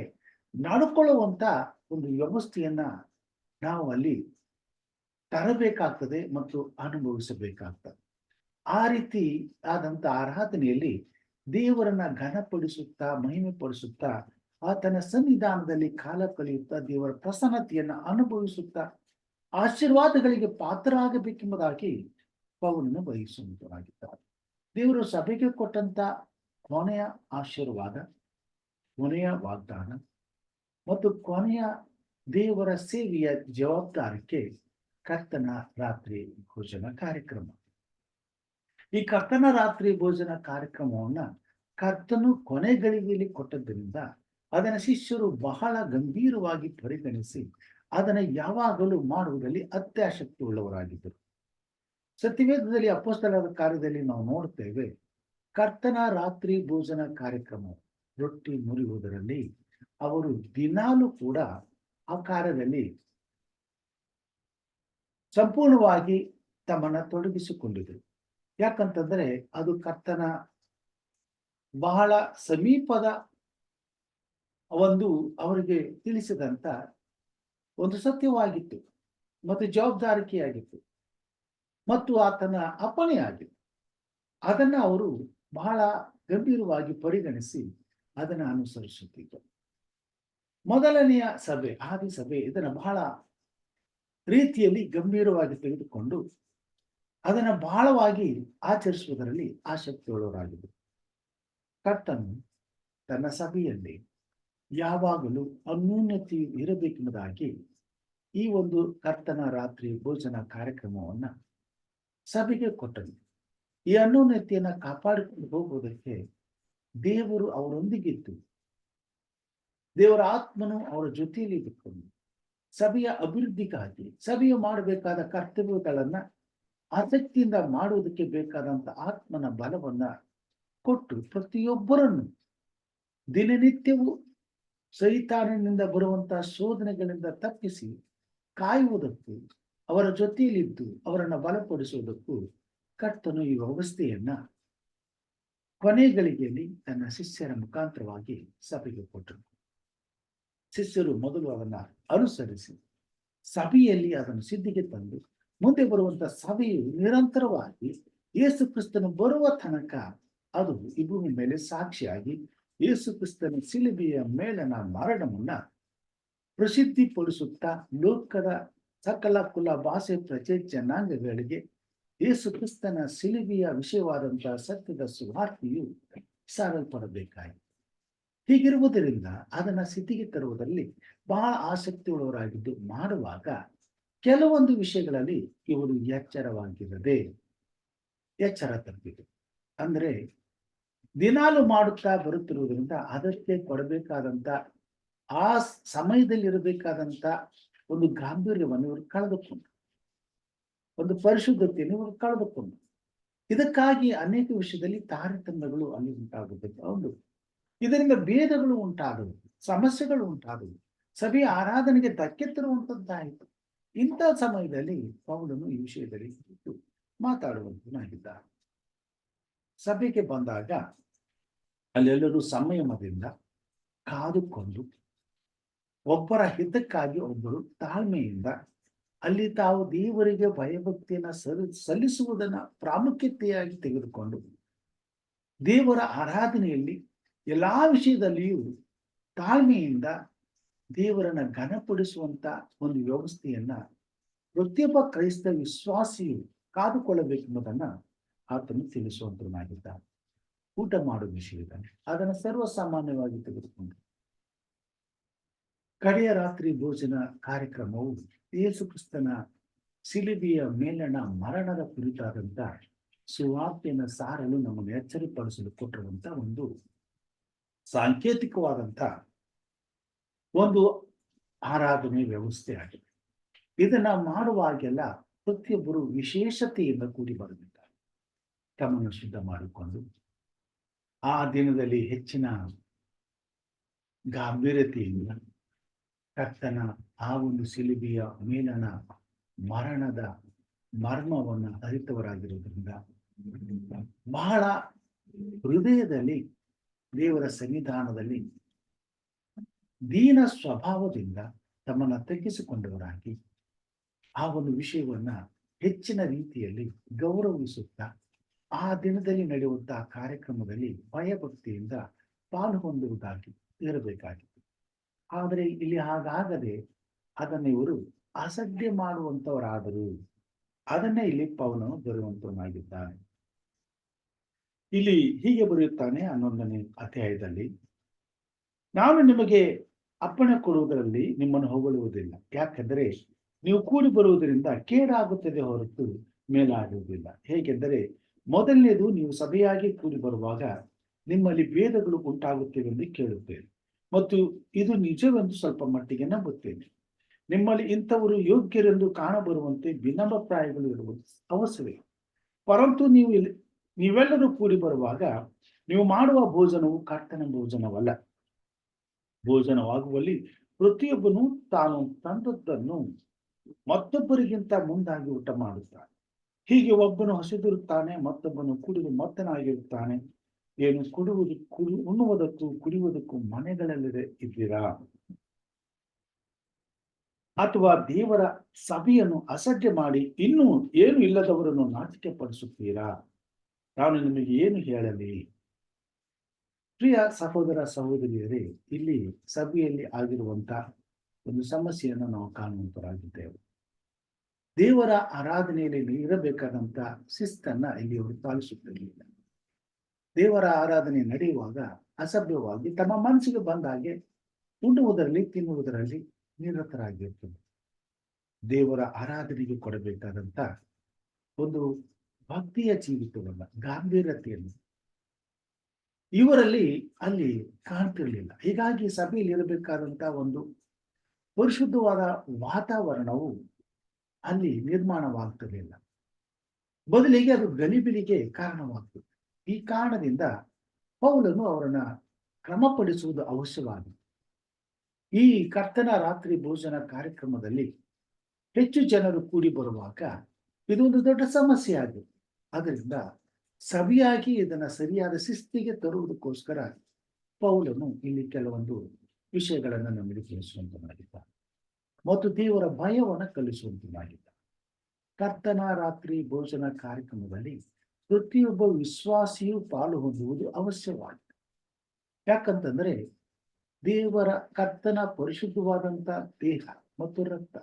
ನಡ್ಕೊಳ್ಳುವಂತ ಒಂದು ವ್ಯವಸ್ಥೆಯನ್ನ ನಾವು ಅಲ್ಲಿ ತರಬೇಕಾಗ್ತದೆ ಮತ್ತು ಅನುಭವಿಸಬೇಕಾಗ್ತದೆ. ಆ ರೀತಿ ಆದಂತ ಆರಾಧನೆಯಲ್ಲಿ ದೇವರನ್ನ ಘನಪಡಿಸುತ್ತಾ ಮಹಿಮೆ ಪಡಿಸುತ್ತಾ ಆತನ ಸನ್ನಿಧಾನದಲ್ಲಿ ಕಾಲ ಕಳೆಯುತ್ತಾ ದೇವರ ಪ್ರಸನ್ನತೆಯನ್ನ ಅನುಭವಿಸುತ್ತಾ ಆಶೀರ್ವಾದಗಳಿಗೆ ಪಾತ್ರರಾಗಬೇಕೆಂಬುದಾಗಿ ಪೌಲನು ಬಯಸುವಂತರಾಗಿದ್ದಾರೆ. ದೇವರು ಸಭೆಗೆ ಕೊಟ್ಟಂತ ಕೊನೆಯ ಆಶೀರ್ವಾದ, ಕೊನೆಯ ವಾಗ್ದಾನ ಮತ್ತು ಕೊನೆಯ ದೇವರ ಸೇವೆಯ ಜವಾಬ್ದಾರಕ್ಕೆ ಕರ್ತನ ರಾತ್ರಿ ಭೋಜನ ಕಾರ್ಯಕ್ರಮ. ಈ ಕರ್ತನ ರಾತ್ರಿ ಭೋಜನ ಕಾರ್ಯಕ್ರಮವನ್ನ ಕರ್ತನು ಕೊನೆ ಗಳಿಗೆಯಲ್ಲಿ ಕೊಟ್ಟದ್ದರಿಂದ ಅದನ್ನ ಶಿಷ್ಯರು ಬಹಳ ಗಂಭೀರವಾಗಿ ಪರಿಗಣಿಸಿ ಅದನ್ನ ಯಾವಾಗಲೂ ಮಾಡುವುದರಲ್ಲಿ ಅತ್ಯಾಸಕ್ತಿ ಉಳ್ಳವರಾಗಿದ್ದರು. ಸತ್ಯವೇದದಲ್ಲಿ ಅಪೊಸ್ತಲರ ಕಾರ್ಯದಲ್ಲಿ ನಾವು ನೋಡ್ತೇವೆ, ಕರ್ತನ ರಾತ್ರಿ ಭೋಜನ ಕಾರ್ಯಕ್ರಮ ರೊಟ್ಟಿ ಮುರಿಯುವುದರಲ್ಲಿ ಅವರು ದಿನಾಲೂ ಕೂಡ ಆ ಕಾರ್ಯದಲ್ಲಿ ಸಂಪೂರ್ಣವಾಗಿ ತಮ್ಮನ್ನ ತೊಡಗಿಸಿಕೊಂಡಿದ್ರು. ಯಾಕಂತಂದ್ರೆ ಅದು ಕರ್ತನ ಬಹಳ ಸಮೀಪದ ಒಂದು ಅವರಿಗೆ ತಿಳಿಸಿದಂತ ಒಂದು ಸತ್ಯವಾಗಿತ್ತು ಮತ್ತು ಜವಾಬ್ದಾರಿಕೆಯಾಗಿತ್ತು ಮತ್ತು ಆತನ ಅಪ್ಪಣೆಯಾಗಿತ್ತು. ಅದನ್ನ ಅವರು ಬಹಳ ಗಂಭೀರವಾಗಿ ಪರಿಗಣಿಸಿ ಅದನ್ನು ಅನುಸರಿಸುತ್ತಿದ್ದರು. ಮೊದಲನೆಯ ಸಭೆ, ಆದಿ ಸಭೆ ಇದನ್ನ ಬಹಳ ರೀತಿಯಲ್ಲಿ ಗಂಭೀರವಾಗಿ ತೆಗೆದುಕೊಂಡು ಅದನ್ನ ಬಹಳವಾಗಿ ಆಚರಿಸುವುದರಲ್ಲಿ ಆಸಕ್ತಿಯುಳ್ಳವರಾಗಿದ್ದರು. ಕರ್ತನು ತನ್ನ ಸಭೆಯಲ್ಲಿ ಯಾವಾಗಲೂ ಅನ್ಯೋನ್ಯತೆಯು ಇರಬೇಕೆಂಬುದಾಗಿ ಈ ಒಂದು ಕರ್ತನ ರಾತ್ರಿ ಭೋಜನ ಕಾರ್ಯಕ್ರಮವನ್ನ ಸಭೆಗೆ ಕೊಟ್ಟನು. ಈ ಅನ್ಯೋನ್ಯತೆಯನ್ನ ಕಾಪಾಡಿಕೊಂಡು ಹೋಗುವುದಕ್ಕೆ ದೇವರು ಅವರೊಂದಿಗಿದ್ದು, ದೇವರ ಆತ್ಮನು ಅವರ ಜೊತೆಯಲ್ಲಿ ಇದ್ದುಕೊಂಡು ಸಭೆಯ ಅಭಿವೃದ್ಧಿಗಾಗಿ ಸಭೆಯು ಮಾಡಬೇಕಾದ ಕರ್ತವ್ಯಗಳನ್ನ ಆಸಕ್ತಿಯಿಂದ ಮಾಡುವುದಕ್ಕೆ ಬೇಕಾದಂತ ಆತ್ಮನ ಬಲವನ್ನ ಕೊಟ್ಟು ಪ್ರತಿಯೊಬ್ಬರನ್ನು ದಿನನಿತ್ಯವೂ ಸೈತಾನನಿಂದ ಬರುವಂತಹ ಶೋಧನೆಗಳಿಂದ ತಪ್ಪಿಸಿ ಕಾಯುವುದಕ್ಕೂ ಅವರ ಜೊತೆಯಲ್ಲಿದ್ದು ಅವರನ್ನು ಬಲಪಡಿಸುವುದಕ್ಕೂ ಕರ್ತನು ಈ ವ್ಯವಸ್ಥೆಯನ್ನ ಕೊನೆ ಗಳಿಗೆಯಲ್ಲಿ ತನ್ನ ಶಿಷ್ಯರ ಮುಖಾಂತರವಾಗಿ ಸಭೆಗೆ ಕೊಟ್ಟರು. ಶಿಷ್ಯರು ಮೊದಲು ಅದನ್ನ ಅನುಸರಿಸಿ ಸಭೆಯಲ್ಲಿ ಅದನ್ನು ಸಿದ್ಧಿಗೆ ತಂದು ಮುಂದೆ ಬರುವಂತ ಸಭೆಯು ನಿರಂತರವಾಗಿ ಯೇಸು ಕ್ರಿಸ್ತನು ಬರುವ ತನಕ ಅದು ಈ ಭೂಮಿ ಮೇಲೆ ಸಾಕ್ಷಿಯಾಗಿ ಯೇಸು ಕ್ರಿಸ್ತನ ಶಿಲುಬೆಯ ಮೇಲನ ಮರಣವನ್ನ ಪ್ರಸಿದ್ಧಿಪಡಿಸುತ್ತಾ ಲೋಕದ ಸಕಲ ಕುಲ ಭಾಷೆ ಪ್ರಜೆ ಜನಾಂಗಗಳಿಗೆ ಯೇಸು ಕ್ರಿಸ್ತನ ಶಿಲುಬೆಯ ವಿಷಯವಾದಂತಹ ಸತ್ಯದ ಸುವಾರ್ತೆಯು ಸಾರಲ್ಪಡಬೇಕಾಯಿತು. ಹೀಗಿರುವುದರಿಂದ ಅದನ್ನ ಸ್ಥಿತಿಗೆ ತರುವುದರಲ್ಲಿ ಬಹಳ ಆಸಕ್ತಿಯುಳ್ಳವರಾಗಿದ್ದು ಮಾಡುವಾಗ ಕೆಲವೊಂದು ವಿಷಯಗಳಲ್ಲಿ ಇವರು ಎಚ್ಚರವಾಗಿರದೆ ಎಚ್ಚರ ತಪ್ಪಿತು. ಅಂದ್ರೆ ದಿನಾಲು ಮಾಡುತ್ತಾ ಬರುತ್ತಿರುವುದರಿಂದ ಅದಕ್ಕೆ ಕೊಡಬೇಕಾದಂತ ಆ ಸಮಯದಲ್ಲಿ ಇರಬೇಕಾದಂತ ಒಂದು ಗಾಂಭೀರ್ಯವನ್ನು ಇವರು ಕಳೆದುಕೊಂಡು, ಒಂದು ಪರಿಶುದ್ಧತೆಯನ್ನು ಇವರು ಕಳೆದುಕೊಂಡು, ಇದಕ್ಕಾಗಿ ಅನೇಕ ವಿಷಯದಲ್ಲಿ ತಾರತಮ್ಯಗಳು ಅಲ್ಲಿ ಉಂಟಾಗುತ್ತದೆ. ಹೌದು, ಇದರಿಂದ ಭೇದಗಳು ಉಂಟಾದವು, ಸಮಸ್ಯೆಗಳು ಉಂಟಾದವು, ಸಭೆಯ ಆರಾಧನೆಗೆ ಧಕ್ಕೆ ತರುವಂತದ್ದಾಯಿತು. ಇಂಥ ಸಮಯದಲ್ಲಿ ಪೌಲನು ಈ ವಿಷಯದಲ್ಲಿ ಮಾತಾಡುವಂತನಾಗಿದ್ದ. ಸಭೆಗೆ ಬಂದಾಗ ಅಲ್ಲೆಲ್ಲರೂ ಸಂಯಮದಿಂದ ಕಾದುಕೊಂಡು ಒಬ್ಬರ ಹಿತಕ್ಕಾಗಿ ಒಬ್ಬರು ತಾಳ್ಮೆಯಿಂದ ಅಲ್ಲಿ ತಾವು ದೇವರಿಗೆ ಭಯಭಕ್ತಿಯನ್ನ ಸಲ್ಲಿಸುವುದನ್ನ ಪ್ರಾಮುಖ್ಯತೆಯಾಗಿ ತೆಗೆದುಕೊಂಡು ದೇವರ ಆರಾಧನೆಯಲ್ಲಿ ಎಲ್ಲಾ ವಿಷಯದಲ್ಲಿಯೂ ತಾಳ್ಮೆಯಿಂದ ದೇವರನ್ನ ಘನಪಡಿಸುವಂತ ಒಂದು ವ್ಯವಸ್ಥೆಯನ್ನ ಪ್ರತಿಯೊಬ್ಬ ಕ್ರೈಸ್ತ ವಿಶ್ವಾಸಿಯು ಕಾದುಕೊಳ್ಳಬೇಕೆಂಬುದನ್ನ ಆತನು ತಿಳಿಸುವಂತನಾಗಿದ್ದ. ಊಟ ಮಾಡುವ ವಿಷಯದಲ್ಲಿ ಅದನ್ನು ಸರ್ವಸಾಮಾನ್ಯವಾಗಿ ತೆಗೆದುಕೊಂಡು ಕಡೆಯ ರಾತ್ರಿ ಭೋಜನ ಕಾರ್ಯಕ್ರಮವು ಯೇಸು ಕ್ರಿಸ್ತನ ಶಿಲುಬೆಯ ಮೇಲಣ ಮರಣದ ಕುರಿತಾದಂತ ಸುವಾರ್ತೆಯನ್ನು ಸಾರಲು ನಮ್ಮನ್ನು ಎಚ್ಚರಿಪಡಿಸಲು ಕೊಟ್ಟಿರುವಂತ ಒಂದು ಸಾಂಕೇತಿಕವಾದಂತ ಒಂದು ಆರಾಧನೆ ವ್ಯವಸ್ಥೆ ಆಗಿದೆ. ಇದನ್ನ ಮಾಡುವಾಗೆಲ್ಲ ಪ್ರತಿಯೊಬ್ಬರು ವಿಶೇಷತೆಯಿಂದ ಕೂಡಿ ಬರಬೇಕಾರೆ ತಮ್ಮನ್ನು ಶುದ್ಧ ಮಾಡಿಕೊಂಡು ಆ ದಿನದಲ್ಲಿ ಹೆಚ್ಚಿನ ಗಾಂಭೀರ್ಯತೆಯಿಂದ ಕರ್ತನ ಆ ಒಂದು ಶಿಲುಬೆಯ ಮೇಲನ ಮರಣದ ಮರ್ಮವನ್ನು ಅರಿತವರಾಗಿರುವುದರಿಂದ ಬಹಳ ಹೃದಯದಲ್ಲಿ ದೇವರ ಸನ್ನಿಧಾನದಲ್ಲಿ ದೀನ ಸ್ವಭಾವದಿಂದ ತಮ್ಮನ್ನು ತಗ್ಗಿಸಿಕೊಂಡವರಾಗಿ ಆ ಒಂದು ವಿಷಯವನ್ನ ಹೆಚ್ಚಿನ ರೀತಿಯಲ್ಲಿ ಗೌರವಿಸುತ್ತಾ ಆ ದಿನದಲ್ಲಿ ನಡೆಯುವಂತಹ ಕಾರ್ಯಕ್ರಮದಲ್ಲಿ ಭಯಭಕ್ತಿಯಿಂದ ಪಾಲ್ಗೊಂಡುವುದಾಗಿ ಇರಬೇಕಾಗಿತ್ತು. ಆದರೆ ಇಲ್ಲಿ ಹಾಗಾಗದೆ ಅದನ್ನು ಇವರು ಅಸಡ್ಡೆ ಮಾಡುವಂತವರಾದರು. ಅದನ್ನೇ ಇಲ್ಲಿ ಪೌಲನು ಬರುವಂತವನಾಗಿದ್ದಾನೆ. ಇಲ್ಲಿ ಹೀಗೆ ಬರೆಯುತ್ತಾನೆ 11ನೇ ಅಧ್ಯಾಯದಲ್ಲಿ, ನಾನು ನಿಮಗೆ ಅಪ್ಪಣೆ ಕೊಡುವುದರಲ್ಲಿ ನಿಮ್ಮನ್ನು ಹೊಗಳುವುದಿಲ್ಲ, ಯಾಕೆಂದರೆ ನೀವು ಕೂಡಿ ಬರುವುದರಿಂದ ಕೇಡಾಗುತ್ತದೆ ಹೊರತು ಮೇಲಾಗುವುದಿಲ್ಲ. ಹೇಗೆಂದರೆ ಮೊದಲನೇದು, ನೀವು ಸಭೆಯಾಗಿ ಕೂಡಿ ಬರುವಾಗ ನಿಮ್ಮಲ್ಲಿ ಭೇದಗಳು ಉಂಟಾಗುತ್ತವೆ ಎಂದು ಕೇಳುತ್ತೇನೆ ಮತ್ತು ಇದು ನಿಜವೆಂದು ಸ್ವಲ್ಪ ಮಟ್ಟಿಗೆ ನಂಬುತ್ತೇನೆ. ನಿಮ್ಮಲ್ಲಿ ಇಂಥವರು ಯೋಗ್ಯರೆಂದು ಕಾಣಬರುವಂತೆ ಭಿನ್ನಾಭಿಪ್ರಾಯಗಳು ಇರುವುದು ಅವಶ್ಯವೇ. ಪರಂತು ನೀವೆಲ್ಲರೂ ಕೂಡಿ ಬರುವಾಗ ನೀವು ಮಾಡುವ ಭೋಜನವು ಕರ್ತನ ಭೋಜನವಲ್ಲ. ಭೋಜನವಾಗುವಲ್ಲಿ ಪ್ರತಿಯೊಬ್ಬನು ತಾನು ತಂದದ್ದನ್ನು ಮತ್ತೊಬ್ಬರಿಗಿಂತ ಮುಂದಾಗಿ ಊಟ ಮಾಡುತ್ತಾನೆ. ಹೀಗೆ ಒಬ್ಬನು ಹಸಿದಿರುತ್ತಾನೆ, ಮತ್ತೊಬ್ಬನು ಕುಡಿದು ಮತ್ತನಾಗಿರುತ್ತಾನೆ. ಏನು ಉಣ್ಣುವುದಕ್ಕೂ ಕುಡಿಯುವುದಕ್ಕೂ ಮನೆಗಳಲ್ಲಿದೆ ಇದ್ದೀರಾ? ಅಥವಾ ದೇವರ ಸಭೆಯನ್ನು ಅಸಡ್ಡೆ ಮಾಡಿ ಇನ್ನೂ ಏನು ಇಲ್ಲದವರನ್ನು ನಾಚಿಕೆ ಪಡಿಸುತ್ತೀರಾ? ನಾನು ನಿಮಗೆ ಏನು ಹೇಳಲಿ? ಪ್ರಿಯ ಸಹೋದರ ಸಹೋದರಿಯರೇ, ಇಲ್ಲಿ ಸಭೆಯಲ್ಲಿ ಆಗಿರುವಂತ ಒಂದು ಸಮಸ್ಯೆಯನ್ನು ನಾವು ಕಾಣುವಂತರಾಗಿದ್ದೇವೆ. ದೇವರ ಆರಾಧನೆಯಲ್ಲಿ ಇರಬೇಕಾದಂತ ಶಿಸ್ತನ್ನ ಇಲ್ಲಿ ಅವರು ಪಾಲಿಸುತ್ತಿರಲಿಲ್ಲ. ದೇವರ ಆರಾಧನೆ ನಡೆಯುವಾಗ ಅಸಭ್ಯವಾಗಿ ತಮ್ಮ ಮನಸ್ಸಿಗೆ ಬಂದ ಹಾಗೆ ಉಣ್ಣುವುದರಲ್ಲಿ ತಿನ್ನುವುದರಲ್ಲಿ ನಿರತರಾಗಿರ್ತದೆ. ದೇವರ ಆರಾಧನೆಗೆ ಕೊಡಬೇಕಾದಂತ ಒಂದು ಭಕ್ತಿಯ ಜೀವಿತವನ್ನ, ಗಾಂಭೀರ್ಯತೆಯನ್ನು ಇವರಲ್ಲಿ ಅಲ್ಲಿ ಕಾಣ್ತಿರ್ಲಿಲ್ಲ. ಹೀಗಾಗಿ ಸಭೆಯಲ್ಲಿ ಇರಬೇಕಾದಂತ ಒಂದು ಪರಿಶುದ್ಧವಾದ ವಾತಾವರಣವು ಅಲ್ಲಿ ನಿರ್ಮಾಣವಾಗ್ತಿರಲಿಲ್ಲ. ಬದಲಿಗೆ ಅದು ಗಲಿಬಿಲಿಗೆ ಕಾರಣವಾಗ್ತದೆ. ಈ ಕಾರಣದಿಂದ ಪೌಲನು ಅವರನ್ನ ಕ್ರಮಪಡಿಸುವುದು ಅವಶ್ಯವಾಗಿದೆ. ಈ ಕರ್ತನ ರಾತ್ರಿ ಭೋಜನ ಕಾರ್ಯಕ್ರಮದಲ್ಲಿ ಹೆಚ್ಚು ಜನರು ಕೂಡಿ ಬರುವಾಗ ಇದೊಂದು ದೊಡ್ಡ ಸಮಸ್ಯೆ ಆಗಿದೆ. ಅದರಿಂದ ಸಭೆಯಾಗಿ ಇದನ್ನ ಸರಿಯಾದ ಶಿಸ್ತಿಗೆ ತರುವುದಕ್ಕೋಸ್ಕರ ಪೌಲನು ಇಲ್ಲಿ ಕೆಲವೊಂದು ವಿಷಯಗಳನ್ನು ನಮಗೆ ತಿಳಿಸುವಂತನಾಗಿದ್ದ ಮತ್ತು ದೇವರ ಭಯವನ್ನು ಕಲಿಸುವಂತನಾಗಿದ್ದ. ಕರ್ತನ ರಾತ್ರಿ ಭೋಜನ ಕಾರ್ಯಕ್ರಮದಲ್ಲಿ ಪ್ರತಿಯೊಬ್ಬ ವಿಶ್ವಾಸಿಯು ಪಾಲು ಹೊಂದುವುದು ಅವಶ್ಯವಾಗಿದೆ. ಯಾಕಂತಂದ್ರೆ ದೇವರ ಕರ್ತನ ಪರಿಶುದ್ಧವಾದಂತ ದೇಹ ಮತ್ತು ರಕ್ತ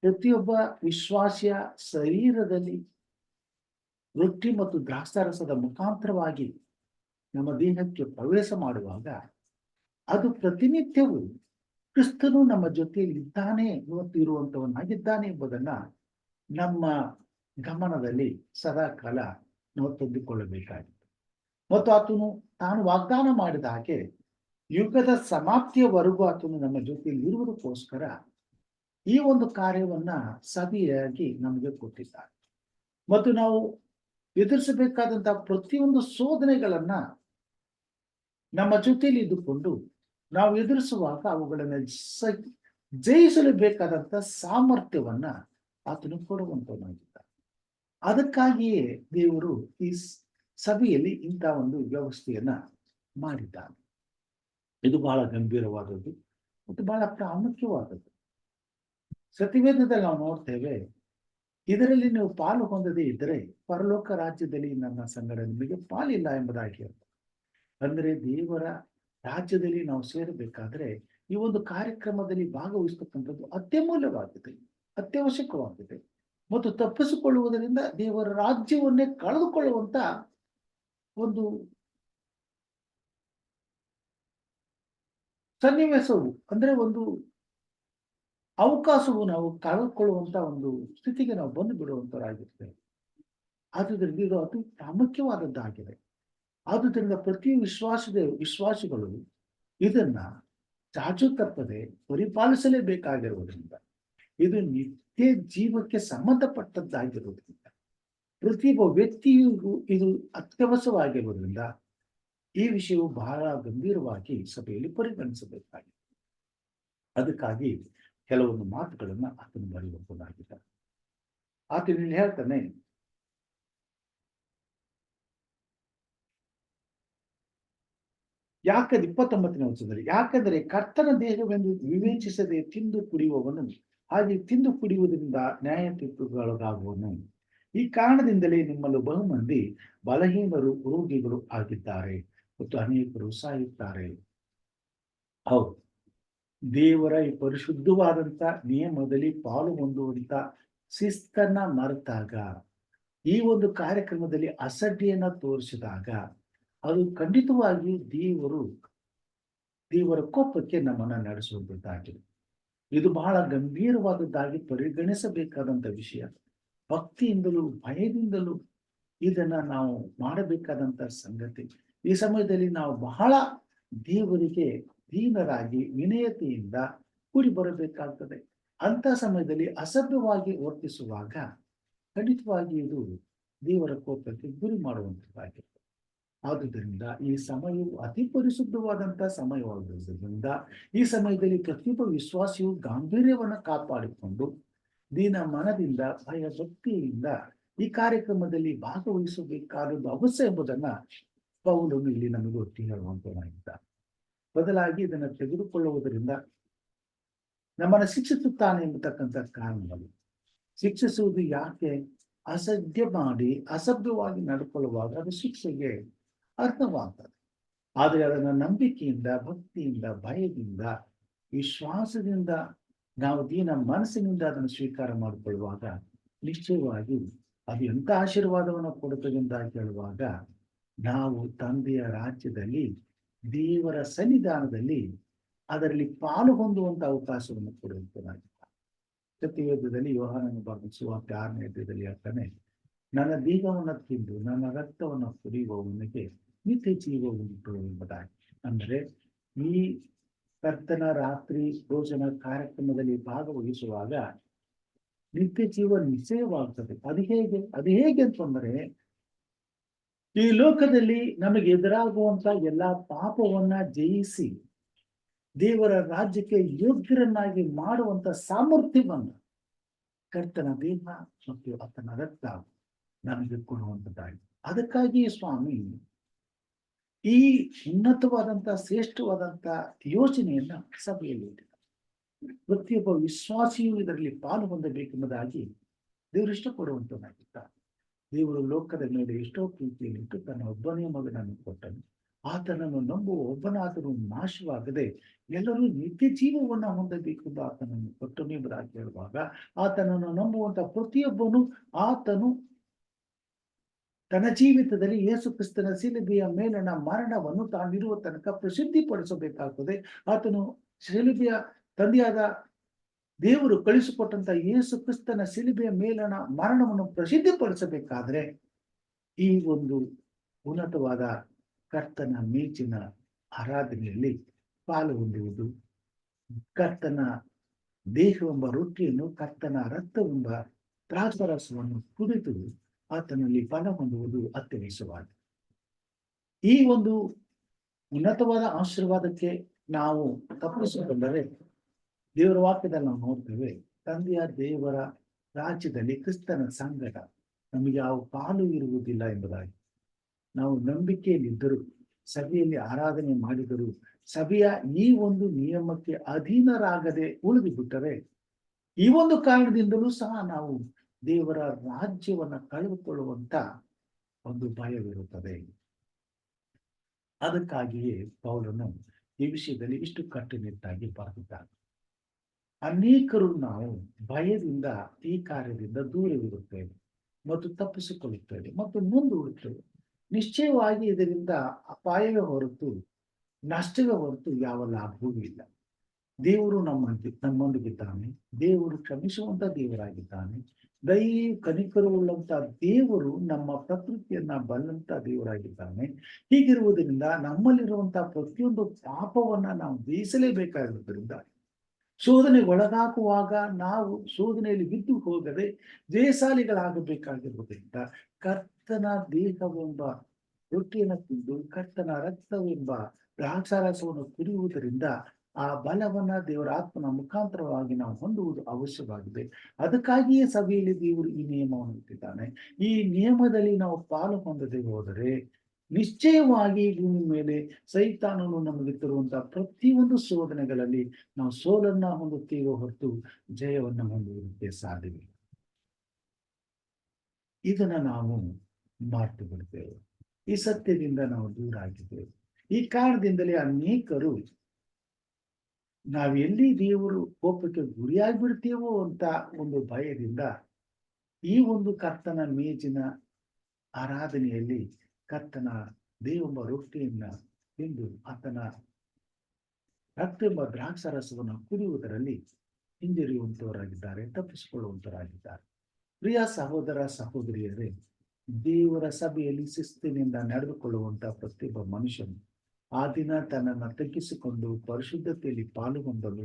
ಪ್ರತಿಯೊಬ್ಬ ವಿಶ್ವಾಸಿಯ ಶರೀರದಲ್ಲಿ ರೊಟ್ಟಿ ಮತ್ತು ದ್ರಾಕ್ಷಾರಸದ ಮುಖಾಂತರವಾಗಿ ನಮ್ಮ ದೇಹಕ್ಕೆ ಪ್ರವೇಶ ಮಾಡುವಾಗ ಅದು ಪ್ರತಿನಿತ್ಯವೂ ಕ್ರಿಸ್ತನು ನಮ್ಮ ಜೊತೆಯಲ್ಲಿ ಇದ್ದಾನೆ, ಇವತ್ತು ಇರುವಂತವನಾಗಿದ್ದಾನೆ ಎಂಬುದನ್ನ ನಮ್ಮ ಗಮನದಲ್ಲಿ ಸದಾ ಕಾಲ ನಾವು ತಂದುಕೊಳ್ಳಬೇಕಾಗಿದೆ. ಮತ್ತು ಆತನು ತಾನು ವಾಗ್ದಾನ ಮಾಡಿದ ಹಾಗೆ ಯುಗದ ಸಮಾಪ್ತಿಯವರೆಗೂ ಆತನು ನಮ್ಮ ಜೊತೆಯಲ್ಲಿ ಇರುವುದಕ್ಕೋಸ್ಕರ ಈ ಒಂದು ಕಾರ್ಯವನ್ನ ಸಭೆಯಾಗಿ ನಮಗೆ ಕೊಟ್ಟಿದ್ದಾರೆ. ಮತ್ತು ನಾವು ಎದುರಿಸಬೇಕಾದಂತಹ ಪ್ರತಿಯೊಂದು ಶೋಧನೆಗಳನ್ನ ನಮ್ಮ ಜೊತೆಯಲ್ಲಿ ಇದ್ದುಕೊಂಡು ನಾವು ಎದುರಿಸುವಾಗ ಅವುಗಳನ್ನ ಜಯಿಸಲು ಬೇಕಾದಂತ ಸಾಮರ್ಥ್ಯವನ್ನ ಆತನು ಕೊಡುವಂತವನಾಗಿದ್ದಾನೆ. ಅದಕ್ಕಾಗಿಯೇ ದೇವರು ಈ ಸಭೆಯಲ್ಲಿ ಇಂಥ ಒಂದು ವ್ಯವಸ್ಥೆಯನ್ನ ಮಾಡಿದ್ದಾನೆ. ಇದು ಬಹಳ ಗಂಭೀರವಾದದ್ದು ಮತ್ತು ಬಹಳ ಪ್ರಾಮುಖ್ಯವಾದದ್ದು. ಸತ್ಯವೇದದಲ್ಲಿ ನಾವು ನೋಡ್ತೇವೆ, ಇದರಲ್ಲಿ ನೀವು ಪಾಲು ಹೊಂದದೇ ಇದ್ದರೆ ಪರಲೋಕ ರಾಜ್ಯದಲ್ಲಿ ನನ್ನ ಸಂಗಡ ನಿಮಗೆ ಪಾಲಿಲ್ಲ ಎಂಬುದಾಗಿ ಅರ್ಥ. ಅಂದ್ರೆ ದೇವರ ರಾಜ್ಯದಲ್ಲಿ ನಾವು ಸೇರಬೇಕಾದ್ರೆ ಈ ಒಂದು ಕಾರ್ಯಕ್ರಮದಲ್ಲಿ ಭಾಗವಹಿಸ್ತಕ್ಕಂಥದ್ದು ಅತ್ಯಮೂಲ್ಯವಾಗಿದೆ, ಅತ್ಯವಶ್ಯಕವಾಗಿದೆ. ಮತ್ತು ತಪ್ಪಿಸಿಕೊಳ್ಳುವುದರಿಂದ ದೇವರ ರಾಜ್ಯವನ್ನೇ ಕಳೆದುಕೊಳ್ಳುವಂತ ಒಂದು ಸನ್ನಿವೇಶವು, ಅಂದ್ರೆ ಒಂದು ಅವಕಾಶವು ನಾವು ಕಳೆದುಕೊಳ್ಳುವಂತ ಒಂದು ಸ್ಥಿತಿಗೆ ನಾವು ಬಂದು ಬಿಡುವಂತರಾಗಿರ್ತೇವೆ. ಆದುದರಿಂದ ಇದು ಅತಿ ಪ್ರಾಮುಖ್ಯವಾದದ್ದಾಗಿದೆ. ಆದುದರಿಂದ ಪ್ರತಿ ವಿಶ್ವಾಸಿಗಳು ಇದನ್ನ ಚಾಚು ತಪ್ಪದೆ ಪರಿಪಾಲಿಸಲೇಬೇಕಾಗಿರುವುದರಿಂದ, ಇದು ನಿತ್ಯ ಜೀವಕ್ಕೆ ಸಂಬಂಧಪಟ್ಟದ್ದಾಗಿರುವುದರಿಂದ, ಪ್ರತಿಯೊಬ್ಬ ವ್ಯಕ್ತಿಯೂ ಇದು ಅತ್ಯವಶ್ಯವಾಗಿರುವುದರಿಂದ ಈ ವಿಷಯವು ಬಹಳ ಗಂಭೀರವಾಗಿ ಸಭೆಯಲ್ಲಿ ಪರಿಗಣಿಸಬೇಕಾಗಿದೆ. ಅದಕ್ಕಾಗಿ ಕೆಲವೊಂದು ಮಾತುಗಳನ್ನ ಆತನು ಬರೆಯುವಂತಾಗಿದ್ದಾರೆ. ಆತನು ಇಲ್ಲಿ ಹೇಳ್ತಾನೆ, ಯಾಕಂದ್ರೆ 29ನೇ ವಚನದಲ್ಲಿ, ಯಾಕಂದರೆ ಕರ್ತನ ದೇಹವೆಂದು ವಿವೇಚಿಸದೆ ತಿಂದು ಕುಡಿಯುವವನು ಹಾಗೆ ತಿಂದು ಕುಡಿಯುವುದರಿಂದ ನ್ಯಾಯ ತೀರ್ಪುಗೊಳಗಾಗುವನು. ಈ ಕಾರಣದಿಂದಲೇ ನಿಮ್ಮಲ್ಲಿ ಬಹುಮಂದಿ ಬಲಹೀನರು, ರೋಗಿಗಳು ಆಗಿದ್ದಾರೆ ಮತ್ತು ಅನೇಕರು ಸಾಯುತ್ತಾರೆ. ಹೌದು, ದೇವರ ಈ ಪರಿಶುದ್ಧವಾದಂತ ನಿಯಮದಲ್ಲಿ ಪಾಲು ಹೊಂದುವಂತ ಶಿಸ್ತನ್ನ ಮರೆತಾಗ, ಈ ಒಂದು ಕಾರ್ಯಕ್ರಮದಲ್ಲಿ ಅಸಡ್ಡೆಯನ್ನ ತೋರಿಸಿದಾಗ ಅದು ಖಂಡಿತವಾಗಿ ದೇವರ ಕೋಪಕ್ಕೆ ನಮ್ಮನ್ನ ನಡೆಸುವಂತದ್ದಾಗಿದೆ. ಇದು ಬಹಳ ಗಂಭೀರವಾದದ್ದಾಗಿ ಪರಿಗಣಿಸಬೇಕಾದಂತ ವಿಷಯ. ಭಕ್ತಿಯಿಂದಲೂ ಭಯದಿಂದಲೂ ಇದನ್ನ ನಾವು ಮಾಡಬೇಕಾದಂತ ಸಂಗತಿ. ಈ ಸಮಯದಲ್ಲಿ ನಾವು ಬಹಳ ದೇವರಿಗೆ ದೀನರಾಗಿ ವಿನಯತೆಯಿಂದ ಕೂಡಿ ಬರಬೇಕಾಗ್ತದೆ. ಅಂತ ಸಮಯದಲ್ಲಿ ಅಸಭ್ಯವಾಗಿ ವರ್ತಿಸುವಾಗ ಖಂಡಿತವಾಗಿ ಇದು ದೇವರ ಕೋಪಕ್ಕೆ ಗುರಿ ಮಾಡುವಂತದ್ದಾಗಿರ್ತದೆ. ಆದುದರಿಂದ ಈ ಸಮಯವು ಅತಿ ಪರಿಶುದ್ಧವಾದಂತ ಸಮಯವಾಗಿರುವುದರಿಂದ ಈ ಸಮಯದಲ್ಲಿ ಪ್ರತಿಯೊಬ್ಬ ವಿಶ್ವಾಸಿಯು ಗಾಂಭೀರ್ಯವನ್ನು ಕಾಪಾಡಿಕೊಂಡು ದೀನ ಮನದಿಂದ ಭಯ ಭಕ್ತಿಯಿಂದ ಈ ಕಾರ್ಯಕ್ರಮದಲ್ಲಿ ಭಾಗವಹಿಸಬೇಕಾದದ್ದು ಅವಶ್ಯ ಎಂಬುದನ್ನ ಪೌಲನು ಇಲ್ಲಿ ನಮಗೆ ಒತ್ತಿ ಹೇಳುವಂತನಾಗಿದ್ದ. ಬದಲಾಗಿ ಇದನ್ನು ತೆಗೆದುಕೊಳ್ಳುವುದರಿಂದ ನಮ್ಮನ್ನು ಶಿಕ್ಷಿಸುತ್ತಾನೆ ಎಂಬತಕ್ಕಂಥ ಕಾರಣದಲ್ಲಿ, ಶಿಕ್ಷಿಸುವುದು ಯಾಕೆ? ಅಸಡ್ಡೆ ಮಾಡಿ ಅಸಭ್ಯವಾಗಿ ನಡ್ಕೊಳ್ಳುವಾಗ ಅದು ಶಿಕ್ಷೆಗೆ ಅರ್ಥವಾಗ್ತದೆ. ಆದರೆ ಅದನ್ನ ನಂಬಿಕೆಯಿಂದ, ಭಕ್ತಿಯಿಂದ, ಭಯದಿಂದ, ವಿಶ್ವಾಸದಿಂದ ನಾವು ದೀನ ಮನಸ್ಸಿನಿಂದ ಅದನ್ನು ಸ್ವೀಕಾರ ಮಾಡಿಕೊಳ್ಳುವಾಗ ನಿಶ್ಚಯವಾಗಿ ಅದು ಎಂಥ ಆಶೀರ್ವಾದವನ್ನು ಕೊಡುತ್ತದೆ ಅಂತ ಹೇಳುವಾಗ, ನಾವು ತಂದೆಯ ರಾಜ್ಯದಲ್ಲಿ ದೇವರ ಸನ್ನಿಧಾನದಲ್ಲಿ ಅದರಲ್ಲಿ ಪಾಲು ಹೊಂದುವಂತ ಅವಕಾಶವನ್ನು ಕೊಡುವಂತದ್ದಾಗಿದೆ. ಸತ್ಯವೇದದಲ್ಲಿ ಯೋಹಾನನ ಬರೆದ ಸುವಾರ್ತೆ 6ನೇ ಅಧ್ಯಾಯದಲ್ಲಿ ಹೇಳ್ತಾನೆ, ನನ್ನ ದೇಹವನ್ನು ತಿಂದು ನನ್ನ ರಕ್ತವನ್ನು ಕುಡಿಯುವವನಿಗೆ ನಿತ್ಯ ಜೀವ ಉಂಟು ಎಂಬುದಾಗಿ. ಅಂದರೆ ಈ ಕರ್ತನ ರಾತ್ರಿ ಭೋಜನ ಕಾರ್ಯಕ್ರಮದಲ್ಲಿ ಭಾಗವಹಿಸುವಾಗ ನಿತ್ಯ ಜೀವ ನಿಶ್ಚಯವಾಗ್ತದೆ. ಅದು ಹೇಗೆ ಅಂತಂದ್ರೆ, ಈ ಲೋಕದಲ್ಲಿ ನಮಗೆ ಎದುರಾಗುವಂತ ಎಲ್ಲಾ ಪಾಪವನ್ನ ಜಯಿಸಿ ದೇವರ ರಾಜ್ಯಕ್ಕೆ ಯೋಗ್ಯರನ್ನಾಗಿ ಮಾಡುವಂತ ಸಾಮರ್ಥ್ಯವನ್ನ ಕರ್ತನ ದೇಹ ಮತ್ತು ಆತನ ರಕ್ತ ನಮಗೆ ಕೊಡುವಂತದ್ದಾಗಿದೆ. ಅದಕ್ಕಾಗಿ ಸ್ವಾಮಿ ಈ ಉನ್ನತವಾದಂತ ಶ್ರೇಷ್ಠವಾದಂತ ಯೋಚನೆಯನ್ನ ಸಭೆಯಲ್ಲಿ ಇಟ್ಟಿದ್ದಾರೆ. ಪ್ರತಿಯೊಬ್ಬ ವಿಶ್ವಾಸಿಯು ಇದರಲ್ಲಿ ಪಾಲು ಹೊಂದಬೇಕೆಂಬುದಾಗಿ ದೇವರು ಇಷ್ಟಪಡುವಂತನಾಗಿದ್ದಾರೆ. ದೇವರು ಲೋಕದ ಮೇಲೆ ಎಷ್ಟೋ ಪ್ರೀತಿಯನ್ನಿಟ್ಟು ತನ್ನ ಒಬ್ಬನೇ ಮಗನನ್ನು ಕೊಟ್ಟನು. ಆತನನ್ನು ನಂಬುವ ಒಬ್ಬನಾದರೂ ನಾಶವಾಗದೆ ಎಲ್ಲರೂ ನಿತ್ಯ ಜೀವವನ್ನ ಹೊಂದಬೇಕೆಂದು ಆತನನ್ನು ಕೊಟ್ಟನು ಎಂಬುದಾಗಿ ಹೇಳುವಾಗ, ಆತನನ್ನು ನಂಬುವಂತ ಪ್ರತಿಯೊಬ್ಬನು ಆತನು ತನ್ನ ಜೀವಿತದಲ್ಲಿ ಯೇಸು ಕ್ರಿಸ್ತನ ಶಿಲುಬೆಯ ಮೇಲಣ ಮರಣವನ್ನು ತಾನಿರುವ ತನಕ ಪ್ರಸಿದ್ಧಿಪಡಿಸಬೇಕಾಗುತ್ತದೆ. ಆತನು ಶಿಲುಬೆಯ ತಂದೆಯಾದ ದೇವರು ಕಳಿಸಿಕೊಟ್ಟಂತ ಯೇಸು ಕ್ರಿಸ್ತನ ಶಿಲುಬೆಯ ಮೇಲಣ ಮರಣವನ್ನು ಪ್ರಸಿದ್ಧಿಪಡಿಸಬೇಕಾದ್ರೆ ಈ ಒಂದು ಉನ್ನತವಾದ ಕರ್ತನ ಮೇಚಿನ ಆರಾಧನೆಯಲ್ಲಿ ಪಾಲು ಹೊಂದುವುದು, ಕರ್ತನ ದೇಹವೆಂಬ ರೊಟ್ಟಿಯನ್ನು, ಕರ್ತನ ರಕ್ತವೆಂಬ ದ್ರಾಕ್ಷಾರಸವನ್ನು ಕುಡಿದು ಆತನಲ್ಲಿ ಫಲ ಹೊಂದುವುದು ಅತ್ಯವಶ್ಯವಾದ. ಈ ಒಂದು ಉನ್ನತವಾದ ಆಶೀರ್ವಾದಕ್ಕೆ ನಾವು ತಪ್ಪಿಸಿಕೊಂಡರೆ ದೇವರ ವಾಕ್ಯದಲ್ಲಿ ನಾವು ನೋಡ್ತೇವೆ, ತಂದೆಯ ದೇವರ ರಾಜ್ಯದಲ್ಲಿ ಕ್ರಿಸ್ತನ ಸಂಗಡ ನಮಗೆ ಯಾವ ಪಾಲು ಇರುವುದಿಲ್ಲ ಎಂಬುದಾಗಿ. ನಾವು ನಂಬಿಕೆಯಲ್ಲಿದ್ದರೂ, ಸಭೆಯಲ್ಲಿ ಆರಾಧನೆ ಮಾಡಿದರೂ, ಸಭೆಯ ಈ ಒಂದು ನಿಯಮಕ್ಕೆ ಅಧೀನರಾಗದೆ ಉಳಿದು ಬಿಟ್ಟರೆ ಈ ಒಂದು ಕಾರಣದಿಂದಲೂ ಸಹ ನಾವು ದೇವರ ರಾಜ್ಯವನ್ನ ಕಳೆದುಕೊಳ್ಳುವಂತ ಒಂದು ಭಯವಿರುತ್ತದೆ. ಅದಕ್ಕಾಗಿಯೇ ಪೌಲನು ಈ ವಿಷಯದಲ್ಲಿ ಇಷ್ಟು ಕಟ್ಟುನಿಟ್ಟಾಗಿ ಬರೆದಿದ್ದಾನೆ. ಅನೇಕರು ನಾವು ಭಯದಿಂದ ಈ ಕಾರ್ಯದಿಂದ ದೂರವಿರುತ್ತೇವೆ ಮತ್ತು ತಪ್ಪಿಸಿಕೊಳ್ಳುತ್ತೇವೆ ಮತ್ತು ಮುಂದೂಡುತ್ತೇವೆ. ನಿಶ್ಚಯವಾಗಿ ಇದರಿಂದ ಅಪಾಯವೇ ಹೊರತು ನಷ್ಟವೇ ಹೊರತು ಯಾವ ಲಾಭವೂ ಇಲ್ಲ. ದೇವರು ನಮ್ಮೊಂದಿಗಿದ್ದಾನೆ. ದೇವರು ಕ್ಷಮಿಸುವಂತ ದೇವರಾಗಿದ್ದಾನೆ. ಕನಿಕರು ಉಳ್ಳಂತ ದೇವರು ನಮ್ಮ ಪ್ರಕೃತಿಯನ್ನ ಬಲ್ಲಂತ ದೇವರಾಗಿದ್ದಾನೆ. ಹೀಗಿರುವುದರಿಂದ ನಮ್ಮಲ್ಲಿರುವಂತಹ ಪ್ರತಿಯೊಂದು ಪಾಪವನ್ನ ನಾವು ಜಯಿಸಲೇಬೇಕಾಗಿರುವುದರಿಂದ ಶೋಧನೆಗೆ ಒಳಗಾಗುವಾಗ ನಾವು ಶೋಧನೆಯಲ್ಲಿ ಬಿದ್ದು ಹೋಗದೆ ಜಯಶಾಲಿಗಳಾಗಬೇಕಾಗಿರುವುದರಿಂದ ಕರ್ತನ ದೇಹವೆಂಬ ರೊಟ್ಟಿಯನ್ನು ತಿಂದು ಕರ್ತನ ರಕ್ತವೆಂಬ ದ್ರಾಕ್ಷಾರಸವನ್ನು ಕುಡಿಯುವುದರಿಂದ ಆ ಬಲವನ್ನ ದೇವರ ಆತ್ಮನ ಮುಖಾಂತರವಾಗಿ ನಾವು ಹೊಂದುವುದು ಅವಶ್ಯವಾಗಿದೆ. ಅದಕ್ಕಾಗಿಯೇ ಸಭೆಯಲ್ಲಿ ದೇವರು ಈ ನಿಯಮವನ್ನು ಇಟ್ಟಿದ್ದಾನೆ. ಈ ನಿಯಮದಲ್ಲಿ ನಾವು ಪಾಲು ಹೊಂದದೆ ಹೋದರೆ ನಿಶ್ಚಯವಾಗಿ ಭೂಮಿ ಮೇಲೆ ಸೈತಾನನು ನಮಗೆ ತರುವಂತಹ ಪ್ರತಿಯೊಂದು ಶೋಧನೆಗಳಲ್ಲಿ ನಾವು ಸೋಲನ್ನ ಹೊಂದುತ್ತೇವೆ ಹೊರತು ಜಯವನ್ನ ಹೊಂದುವುದಕ್ಕೆ ಸಾಧ್ಯವಿಲ್ಲ. ಇದನ್ನ ನಾವು ಮರೆತು ಬಿಡ್ತೇವೆ. ಈ ಸತ್ಯದಿಂದ ನಾವು ದೂರ ಆಗಿದ್ದೇವೆ. ಈ ಕಾರಣದಿಂದಲೇ ಅನೇಕರು ನಾವೆಲ್ಲಿ ದೇವರು ಕೋಪಕ್ಕೆ ಗುರಿಯಾಗ್ಬಿಡ್ತೇವೋ ಅಂತ ಒಂದು ಭಯದಿಂದ ಈ ಒಂದು ಕರ್ತನ ಮೇಜಿನ ಆರಾಧನೆಯಲ್ಲಿ ಕರ್ತನ ದೇವೆಂಬ ರೊಟ್ಟಿಯನ್ನ ತಿಂದು ಆತನ ರಕ್ತೆಂಬ ದ್ರಾಕ್ಷಾರಸವನ್ನು ಕುಡಿಯುವುದರಲ್ಲಿ ಹಿಂಜರಿಯುವಂತವರಾಗಿದ್ದಾರೆ, ತಪ್ಪಿಸಿಕೊಳ್ಳುವಂತವರಾಗಿದ್ದಾರೆ. ಪ್ರಿಯ ಸಹೋದರ ಸಹೋದರಿಯರೇ, ದೇವರ ಸಭೆಯಲ್ಲಿ ಶಿಸ್ತಿನಿಂದ ನಡೆದುಕೊಳ್ಳುವಂತ ಪ್ರತಿಯೊಬ್ಬ ಮನುಷ್ಯನು ಆ ದಿನ ತನ್ನನ್ನು ತಗ್ಗಿಸಿಕೊಂಡು ಪರಿಶುದ್ಧತೆಯಲ್ಲಿ ಪಾಲ್ಗೊಂಡಲು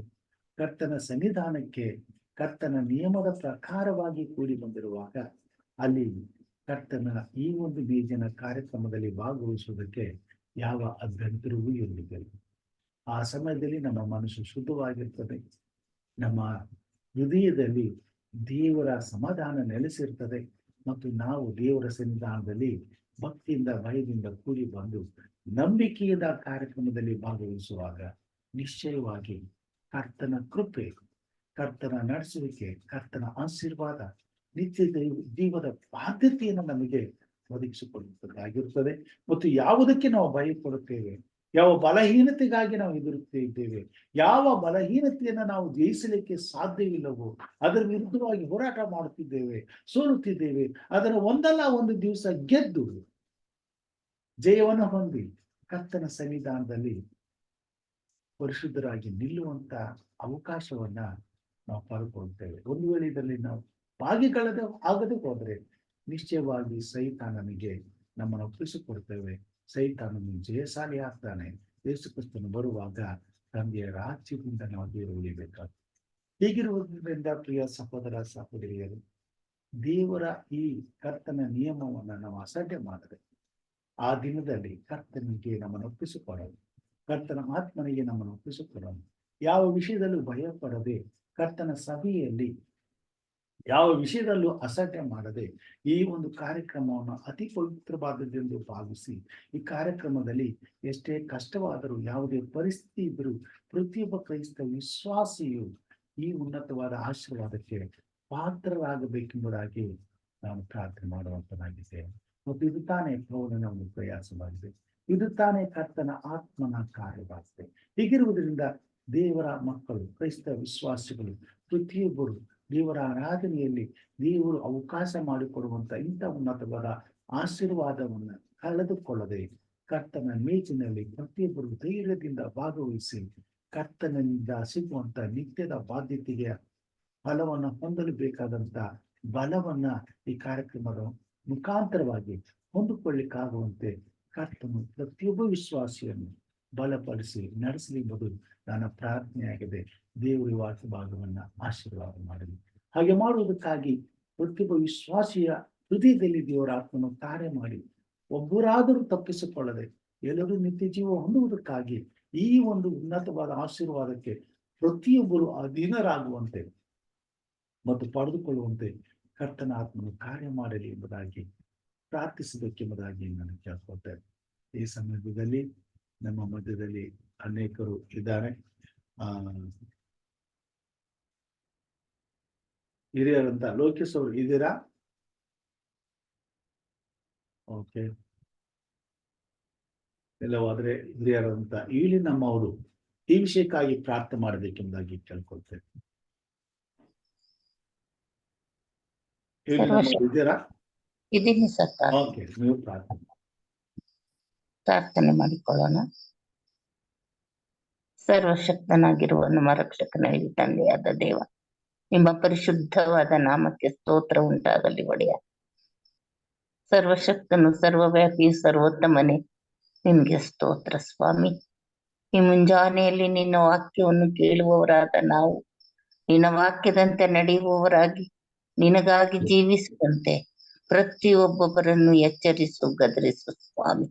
ಕರ್ತನ ಸನ್ನಿಧಾನಕ್ಕೆ ಕರ್ತನ ನಿಯಮದ ಪ್ರಕಾರವಾಗಿ ಕೂಡಿ ಬಂದಿರುವಾಗ ಅಲ್ಲಿ ಕರ್ತನ ಈ ಒಂದು ಮೇಜಿನ ಕಾರ್ಯಕ್ರಮದಲ್ಲಿ ಭಾಗವಹಿಸುವುದಕ್ಕೆ ಯಾವ ಅಭ್ಯಂತರವೂ ಇರುವುದಿಲ್ಲ. ಆ ಸಮಯದಲ್ಲಿ ನಮ್ಮ ಮನಸ್ಸು ಶುದ್ಧವಾಗಿರ್ತದೆ, ನಮ್ಮ ಹೃದಯದಲ್ಲಿ ದೇವರ ಸಮಾಧಾನ ನೆಲೆಸಿರ್ತದೆ ಮತ್ತು ನಾವು ದೇವರ ಸನ್ನಿಧಾನದಲ್ಲಿ ಭಕ್ತಿಯಿಂದ ಭಯದಿಂದ ಕೂಡಿ ಬಂದು ನಂಬಿಕೆಯಿಂದ ಕಾರ್ಯಕ್ರಮದಲ್ಲಿ ಭಾಗವಹಿಸುವಾಗ ನಿಶ್ಚಯವಾಗಿ ಕರ್ತನ ಕೃಪೆ, ಕರ್ತನ ನಡೆಸುವಿಕೆ, ಕರ್ತನ ಆಶೀರ್ವಾದ, ನಿತ್ಯ ಜೀವದ ಬಾಧ್ಯತೆಯನ್ನು ನಮಗೆ ಒದಗಿಸಿಕೊಳ್ಳುತ್ತದಾಗಿರುತ್ತದೆ. ಮತ್ತು ಯಾವುದಕ್ಕೆ ನಾವು ಭಯ ಪಡುತ್ತೇವೆ, ಯಾವ ಬಲಹೀನತೆಗಾಗಿ ನಾವು ಹೆದರುತ್ತಿದ್ದೇವೆ, ಯಾವ ಬಲಹೀನತೆಯನ್ನು ನಾವು ಜಯಿಸಲಿಕ್ಕೆ ಸಾಧ್ಯವಿಲ್ಲವೋ ಅದರ ವಿರುದ್ಧವಾಗಿ ಹೋರಾಟ ಮಾಡುತ್ತಿದ್ದೇವೆ, ಸೋಲುತ್ತಿದ್ದೇವೆ, ಅದನ್ನು ಒಂದಲ್ಲ ಒಂದು ದಿವಸ ಗೆದ್ದು ಜಯವನ್ನು ಹೊಂದಿ ಕರ್ತನ ಸನ್ನಿಧಾನದಲ್ಲಿ ಪರಿಶುದ್ಧರಾಗಿ ನಿಲ್ಲುವಂತ ಅವಕಾಶವನ್ನ ನಾವು ಪಡ್ಕೊಳ್ತೇವೆ. ಒಂದು ವೇಳೆ ಇದರಲ್ಲಿ ನಾವು ಭಾಗಿಗಳದೆ ಆಗದೆ ಹೋದರೆ ನಿಶ್ಚಯವಾಗಿ ಸೈತಾನನಿಗೆ ನಮ್ಮನ್ನು ಒಪ್ಪಿಸಿಕೊಡ್ತೇವೆ. ಸೈತಾನನು ಜಯಶಾಲಿ ಆಗ್ತಾನೆ. ಯೇಸು ಕ್ರಿಸ್ತನು ಬರುವಾಗ ತಂದೆಯ ರಾಜ್ಯದಿಂದ ನಾವು ದೂರ ಉಳಿಬೇಕಾಗ್ತದೆ. ಹೀಗಿರುವುದರಿಂದ ಪ್ರಿಯ ಸಹೋದರ ಸಹೋದರಿಯರು, ದೇವರ ಈ ಕರ್ತನ ನಿಯಮವನ್ನ ನಾವು ಅಸಡ್ಡೆ ಮಾಡಿದ್ರೆ ಆ ದಿನದಲ್ಲಿ ಕರ್ತನಿಗೆ ನಮ್ಮನ್ನು ಒಪ್ಪಿಸಿಕೊಡೋದು, ಕರ್ತನ ಆತ್ಮನಿಗೆ ನಮ್ಮನ್ನು ಒಪ್ಪಿಸಿಕೊಡೋದು, ಯಾವ ವಿಷಯದಲ್ಲೂ ಭಯ ಪಡದೆ ಕರ್ತನ ಸಭೆಯಲ್ಲಿ ಯಾವ ವಿಷಯದಲ್ಲೂ ಅಸಡ್ಡೆ ಮಾಡದೆ ಈ ಒಂದು ಕಾರ್ಯಕ್ರಮವನ್ನು ಅತಿ ಪವಿತ್ರವಾದದ್ದೆಂದು ಭಾವಿಸಿ ಈ ಕಾರ್ಯಕ್ರಮದಲ್ಲಿ ಎಷ್ಟೇ ಕಷ್ಟವಾದರೂ ಯಾವುದೇ ಪರಿಸ್ಥಿತಿ ಇದ್ದರೂ ಪ್ರತಿಯೊಬ್ಬ ಕ್ರೈಸ್ತ ವಿಶ್ವಾಸಿಯು ಈ ಉನ್ನತವಾದ ಆಶೀರ್ವಾದಕ್ಕೆ ಪಾತ್ರರಾಗಬೇಕೆಂಬುದಾಗಿ ನಾನು ಪ್ರಾರ್ಥನೆ ಮಾಡುವಂತನಾಗಿದ್ದೇನೆ. ಮತ್ತು ಇದು ತಾನೇ ಪ್ರಭುವಿನ ಒಂದು ಪ್ರಯಾಸವಾಗಿದೆ. ಇದು ತಾನೇ ಕರ್ತನ ಆತ್ಮನ ಕಾರ್ಯವಾಗಿದೆ. ಹೀಗಿರುವುದರಿಂದ ದೇವರ ಮಕ್ಕಳು, ಕ್ರೈಸ್ತ ವಿಶ್ವಾಸಿಗಳು ಪ್ರತಿಯೊಬ್ಬರು ದೇವರ ಆರಾಧನೆಯಲ್ಲಿ ದೇವರು ಅವಕಾಶ ಮಾಡಿಕೊಡುವಂತ ಇಂಥ ಉನ್ನತವಾದ ಆಶೀರ್ವಾದವನ್ನು ಕಳೆದುಕೊಳ್ಳದೆ ಕರ್ತನ ಮೇಜಿನಲ್ಲಿ ಪ್ರತಿಯೊಬ್ಬರು ಧೈರ್ಯದಿಂದ ಭಾಗವಹಿಸಿ ಕರ್ತನಿಂದ ಸಿಗುವಂತ ನಿತ್ಯದ ಬಾಧ್ಯತೆಗೆ ಫಲವನ್ನು ಹೊಂದಲು ಬೇಕಾದಂತ ಬಲವನ್ನ ಈ ಕಾರ್ಯಕ್ರಮದ ಮುಖಾಂತರವಾಗಿ ಹೊಂದಿಕೊಳ್ಳಿಕ್ಕಾಗುವಂತೆ ಕರ್ತನು ಪ್ರತಿಯೊಬ್ಬ ವಿಶ್ವಾಸಿಯನ್ನು ಬಲಪಡಿಸಿ ನಡೆಸಲಿ ಎಂಬುದು ನನ್ನ ಪ್ರಾರ್ಥನೆಯಾಗಿದೆ. ದೇವರ ವಾಕ್ಯ ಭಾಗವನ್ನ ಆಶೀರ್ವಾದ ಮಾಡಲಿ. ಹಾಗೆ ಮಾಡುವುದಕ್ಕಾಗಿ ಪ್ರತಿಯೊಬ್ಬ ವಿಶ್ವಾಸಿಯ ಹೃದಯದಲ್ಲಿ ದೇವರ ಆತ್ಮನು ಕಾರ್ಯ ಮಾಡಿ ಒಬ್ಬರಾದರೂ ತಪ್ಪಿಸಿಕೊಳ್ಳದೆ ಎಲ್ಲರೂ ನಿತ್ಯ ಜೀವ ಹೊಂದುವುದಕ್ಕಾಗಿ ಈ ಒಂದು ಉನ್ನತವಾದ ಆಶೀರ್ವಾದಕ್ಕೆ ಪ್ರತಿಯೊಬ್ಬರು ಅಧೀನರಾಗುವಂತೆ ಮತ್ತು ಪಡೆದುಕೊಳ್ಳುವಂತೆ ಕರ್ತನ ಆತ್ಮನು ಕಾರ್ಯ ಮಾಡಲಿ ಎಂಬುದಾಗಿ ಪ್ರಾರ್ಥಿಸಬೇಕೆಂಬುದಾಗಿ ನಾನು ಕೇಳ್ಕೊಳ್ತೇನೆ. ಈ ಸಂದರ್ಭದಲ್ಲಿ ನಮ್ಮ ಮಧ್ಯದಲ್ಲಿ ಅನೇಕರು ಇದ್ದಾರೆ. ಹಿರಿಯರಂತ ಲೋಕೇಶ್ ಅವರು ಇದ್ದೀರಾ? ಓಕೆ, ಎಲ್ಲವಾದ್ರೆ ಹಿರಿಯರಂತ ಇಲ್ಲಿ ನಮ್ಮವರು ಈ ವಿಷಯಕ್ಕಾಗಿ ಪ್ರಾರ್ಥನೆ ಮಾಡಬೇಕೆಂಬುದಾಗಿ ಕೇಳ್ಕೊಳ್ತೇನೆ. ಇದ್ದೀರಾ? ಇದೀನಿ ಸರ್. ಓಕೆ, ನೀವು ಪ್ರಾರ್ಥನೆ ಮಾಡಿಕೊಳ್ಳೋಣ. ಸರ್ವಶಕ್ತನಾಗಿರುವ ನಮ್ಮ ರಕ್ಷಕನಾಗಿ ತಂದೆಯಾದ ದೇವ, ನಿಮ್ಮ ಪರಿಶುದ್ಧವಾದ ನಾಮಕ್ಕೆ ಸ್ತೋತ್ರ ಉಂಟಾಗಲಿ ಒಡೆಯ. ಸರ್ವಶಕ್ತನು, ಸರ್ವವ್ಯಾಪಿ, ಸರ್ವೋತ್ತಮನೇ, ನಿನ್ಗೆ ಸ್ತೋತ್ರ ಸ್ವಾಮಿ. ಈ ಮುಂಜಾನೆಯಲ್ಲಿ ನಿನ್ನ ವಾಕ್ಯವನ್ನು ಕೇಳುವವರಾದ ನಾವು ನಿನ್ನ ವಾಕ್ಯದಂತೆ ನಡೆಯುವವರಾಗಿ ನಿನಗಾಗಿ ಜೀವಿಸುವಂತೆ ಪ್ರತಿಯೊಬ್ಬೊಬ್ಬರನ್ನು ಎಚ್ಚರಿಸು, ಗದರಿಸು ಸ್ವಾಮಿ.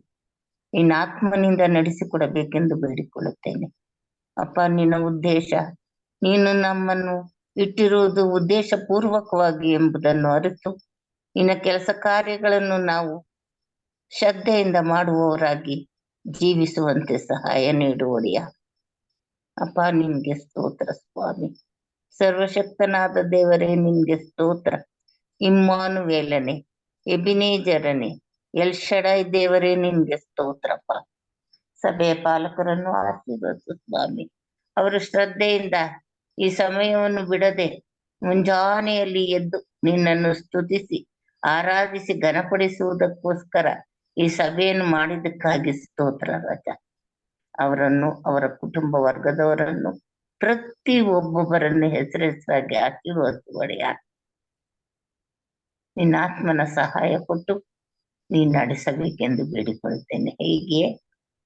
ನಿನ್ನ ಆತ್ಮನಿಂದ ನಡೆಸಿಕೊಡಬೇಕೆಂದು ಬೇಡಿಕೊಳ್ಳುತ್ತೇನೆ ಅಪ್ಪ. ನಿನ್ನ ಉದ್ದೇಶ, ನೀನು ನಮ್ಮನ್ನು ಇಟ್ಟಿರುವುದು ಉದ್ದೇಶ ಪೂರ್ವಕವಾಗಿ ಎಂಬುದನ್ನು ಅರಿತು ನಿನ್ನ ಕೆಲಸ ಕಾರ್ಯಗಳನ್ನು ನಾವು ಶ್ರದ್ಧೆಯಿಂದ ಮಾಡುವವರಾಗಿ ಜೀವಿಸುವಂತೆ ಸಹಾಯ ನೀಡುವಡಿಯ ಅಪ್ಪ. ನಿನ್ಗೆ ಸ್ತೋತ್ರ ಸ್ವಾಮಿ. ಸರ್ವಶಕ್ತನಾದ ದೇವರೇ, ನಿನ್ಗೆ ಸ್ತೋತ್ರ. ಇಮ್ಮಾನುವೇಲನೆ, ಎಬಿನೇಜರನೆ, ಎಲ್ ಶಡಾಯ್ ದೇವರೇ, ನಿನ್ಗೆ ಸ್ತೋತ್ರಪ್ಪ. ಸಭೆಯ ಪಾಲಕರನ್ನು ಆಶೀರ್ವದಿಸು ಸ್ವಾಮಿ. ಅವರು ಶ್ರದ್ಧೆಯಿಂದ ಈ ಸಮಯವನ್ನು ಬಿಡದೆ ಮುಂಜಾನೆಯಲ್ಲಿ ಎದ್ದು ನಿನ್ನನ್ನು ಸ್ತುತಿಸಿ ಆರಾಧಿಸಿ ಘನಪಡಿಸುವುದಕ್ಕೋಸ್ಕರ ಈ ಸಭೆಯನ್ನು ಮಾಡಿದ್ದಕ್ಕಾಗಿ ಸ್ತೋತ್ರ ರಾಜ. ಅವರನ್ನು, ಅವರ ಕುಟುಂಬ ವರ್ಗದವರನ್ನು, ಪ್ರತಿ ಒಬ್ಬೊಬ್ಬರನ್ನು ಹೆಸರಾಗಿ ಆಶೀರ್ವದಿಸುವಡೆಯ. ನಿನ್ನ ಆತ್ಮನ ಸಹಾಯ ಕೊಟ್ಟು ನೀನು ನಡೆಸಬೇಕೆಂದು ಬೇಡಿಕೊಳ್ತೇನೆ. ಹೀಗೆ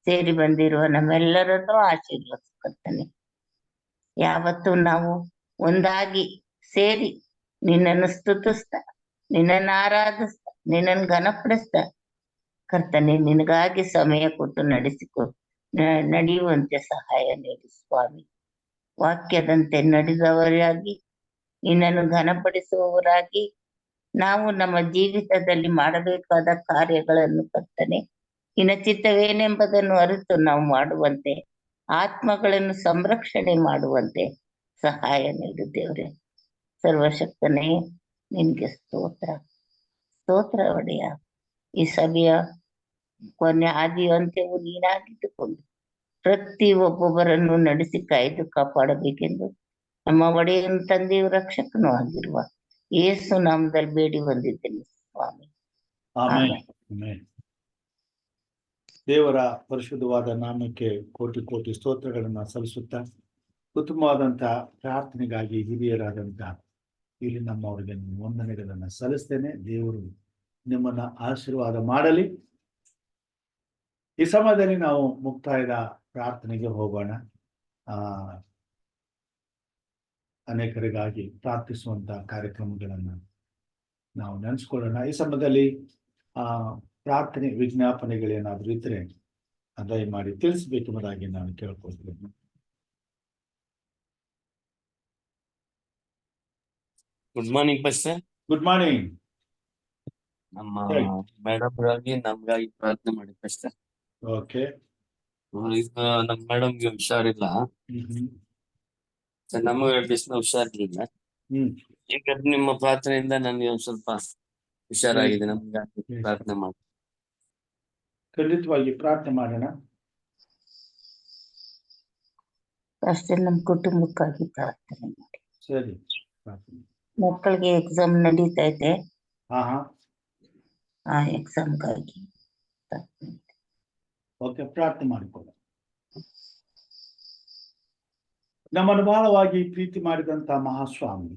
ಸೇರಿ ಬಂದಿರುವ ನಮ್ಮೆಲ್ಲರನ್ನು ಆಶೀರ್ವದಿಸ್ಕೊಳ್ತೇನೆ. ಯಾವತ್ತು ನಾವು ಒಂದಾಗಿ ಸೇರಿ ನಿನ್ನನ್ನು ಸ್ತುತಿಸ್ತಾ, ನಿನ್ನನ್ನು ಆರಾಧಿಸ್ತಾ, ನಿನ್ನನ್ನು ಘನಪಡಿಸ್ತಾ ಕರ್ತನೆ ನಿನಗಾಗಿ ಸಮಯ ಕೊಟ್ಟು ನಡೆಯುವಂತೆ ಸಹಾಯ ನೀಡಿ ಸ್ವಾಮಿ. ವಾಕ್ಯದಂತೆ ನಡೆದವರಾಗಿ ನಿನ್ನನ್ನು ಘನಪಡಿಸುವವರಾಗಿ ನಾವು ನಮ್ಮ ಜೀವಿತದಲ್ಲಿ ಮಾಡಬೇಕಾದ ಕಾರ್ಯಗಳನ್ನು ಕರ್ತನೆ ನಿನ್ನ ಚಿತ್ತವೇನೆಂಬುದನ್ನು ಅರಿತು ನಾವು ಮಾಡುವಂತೆ, ಆತ್ಮಗಳನ್ನು ಸಂರಕ್ಷಣೆ ಮಾಡುವಂತೆ ಸಹಾಯ ನೀಡು ದೇವರೇ. ಸರ್ವಶಕ್ತನೇ, ನಿನ್ಗೆ ಸ್ತೋತ್ರ, ಸ್ತೋತ್ರ ಒಡೆಯ. ಈ ಸಭೆಯ ಕೊನೆ ಆದಿ ಅಂತ್ಯವು ನೀನಾಗಿದ್ದುಕೊಂಡು ಪ್ರತಿ ಒಬ್ಬೊಬ್ಬರನ್ನು ನಡೆಸಿ ಕಾಯ್ದು ಕಾಪಾಡಬೇಕೆಂದು ನಮ್ಮ ಒಡೆಯನ ತಂದೆಯು ರಕ್ಷಕನೂ ಆಗಿರುವ ಯೇಸು ನಾಮದಲ್ಲಿ ಬೇಡಿ ಬಂದಿದ್ದೇನೆ ಸ್ವಾಮಿ. ಆಮೆನ್. ದೇವರ ಪರಿಶುದ್ಧವಾದ ನಾಮಕ್ಕೆ ಕೋಟಿ ಕೋಟಿ ಸ್ತೋತ್ರಗಳನ್ನ ಸಲ್ಲಿಸುತ್ತಾ, ಉತ್ತಮವಾದಂತಹ ಪ್ರಾರ್ಥನೆಗಾಗಿ ಹಿರಿಯರಾದಂತ ಇಲ್ಲಿ ನಮ್ಮವರಿಗೆ ವಂದನೆಗಳನ್ನ ಸಲ್ಲಿಸ್ತೇನೆ. ದೇವರು ನಿಮ್ಮನ್ನ ಆಶೀರ್ವಾದ ಮಾಡಲಿ. ಈ ಸಮಯದಲ್ಲಿ ನಾವು ಮುಕ್ತಾಯದ ಪ್ರಾರ್ಥನೆಗೆ ಹೋಗೋಣ. ಅನೇಕರಿಗಾಗಿ ಪ್ರಾರ್ಥಿಸುವಂತ ಕಾರ್ಯಕ್ರಮಗಳನ್ನ ನಾವು ನೆನೆಸ್ಕೊಳ್ಳೋಣ. ಈ ಸಮಯದಲ್ಲಿ ಪ್ರಾರ್ಥನೆ ವಿಜ್ಞಾಪನೆಗಳೇನಾದ್ರೂ ಇದ್ರೆ ದಯಮಾಡಿ ತಿಳಿಸ್ಬೇಕೆಂಬುದಾಗಿ ನಾನು ಕೇಳ್ಕೊಳ್ತೇನೆ. Good morning pastor. Good morning. ನಮ್ಮ ಮೇಡಮ್ಗಾಗಿ ನಮ್ಗಾಗಿ ಪ್ರಾರ್ಥನೆ ಮಾಡಿ ಪಾಸ್ಟರ್. ಓಕೆ. ನಮ್ಮ ಮೇಡಮ್ಗೆ ಹುಷಾರಿಲ್ಲ, ನಮಗೆ ಹುಷಾರಿಲ್ಲ. ಈಗ ನಿಮ್ಮ ಪ್ರಾರ್ಥನೆಯಿಂದ ನನಗೆ ಒಂದ್ ಸ್ವಲ್ಪ ಹುಷಾರಾಗಿದೆ ನಮ್ಗಾಗಿ ಪ್ರಾರ್ಥನೆ ಮಾಡಿ. ಖಂಡಿತವಾಗಿ ಪ್ರಾರ್ಥನೆ ಮಾಡೋಣ. ಅಷ್ಟೇ ನಮ್ಮ ಕುಟುಂಬಕ್ಕಾಗಿ ಪ್ರಾರ್ಥನೆ ಮಾಡಿ. ಸರಿ, ಪ್ರಾರ್ಥನೆ. ಮಕ್ಕಳಿಗೆ ಎಕ್ಸಾಮ್ ನಡೀತಾ ಇದೆ, ಹಾ, ಆ ಎಕ್ಸಾಮ್ಗಾಗಿ ಪ್ರಾರ್ಥನೆ ಮಾಡಿ. ಓಕೆ, ಪ್ರಾರ್ಥನೆ ಮಾಡಿಕೊಳ್ಳ. ನಮ್ಮನ್ನು ಬಹಳವಾಗಿ ಪ್ರೀತಿ ಮಾಡಿದಂತ ಮಹಾಸ್ವಾಮಿ,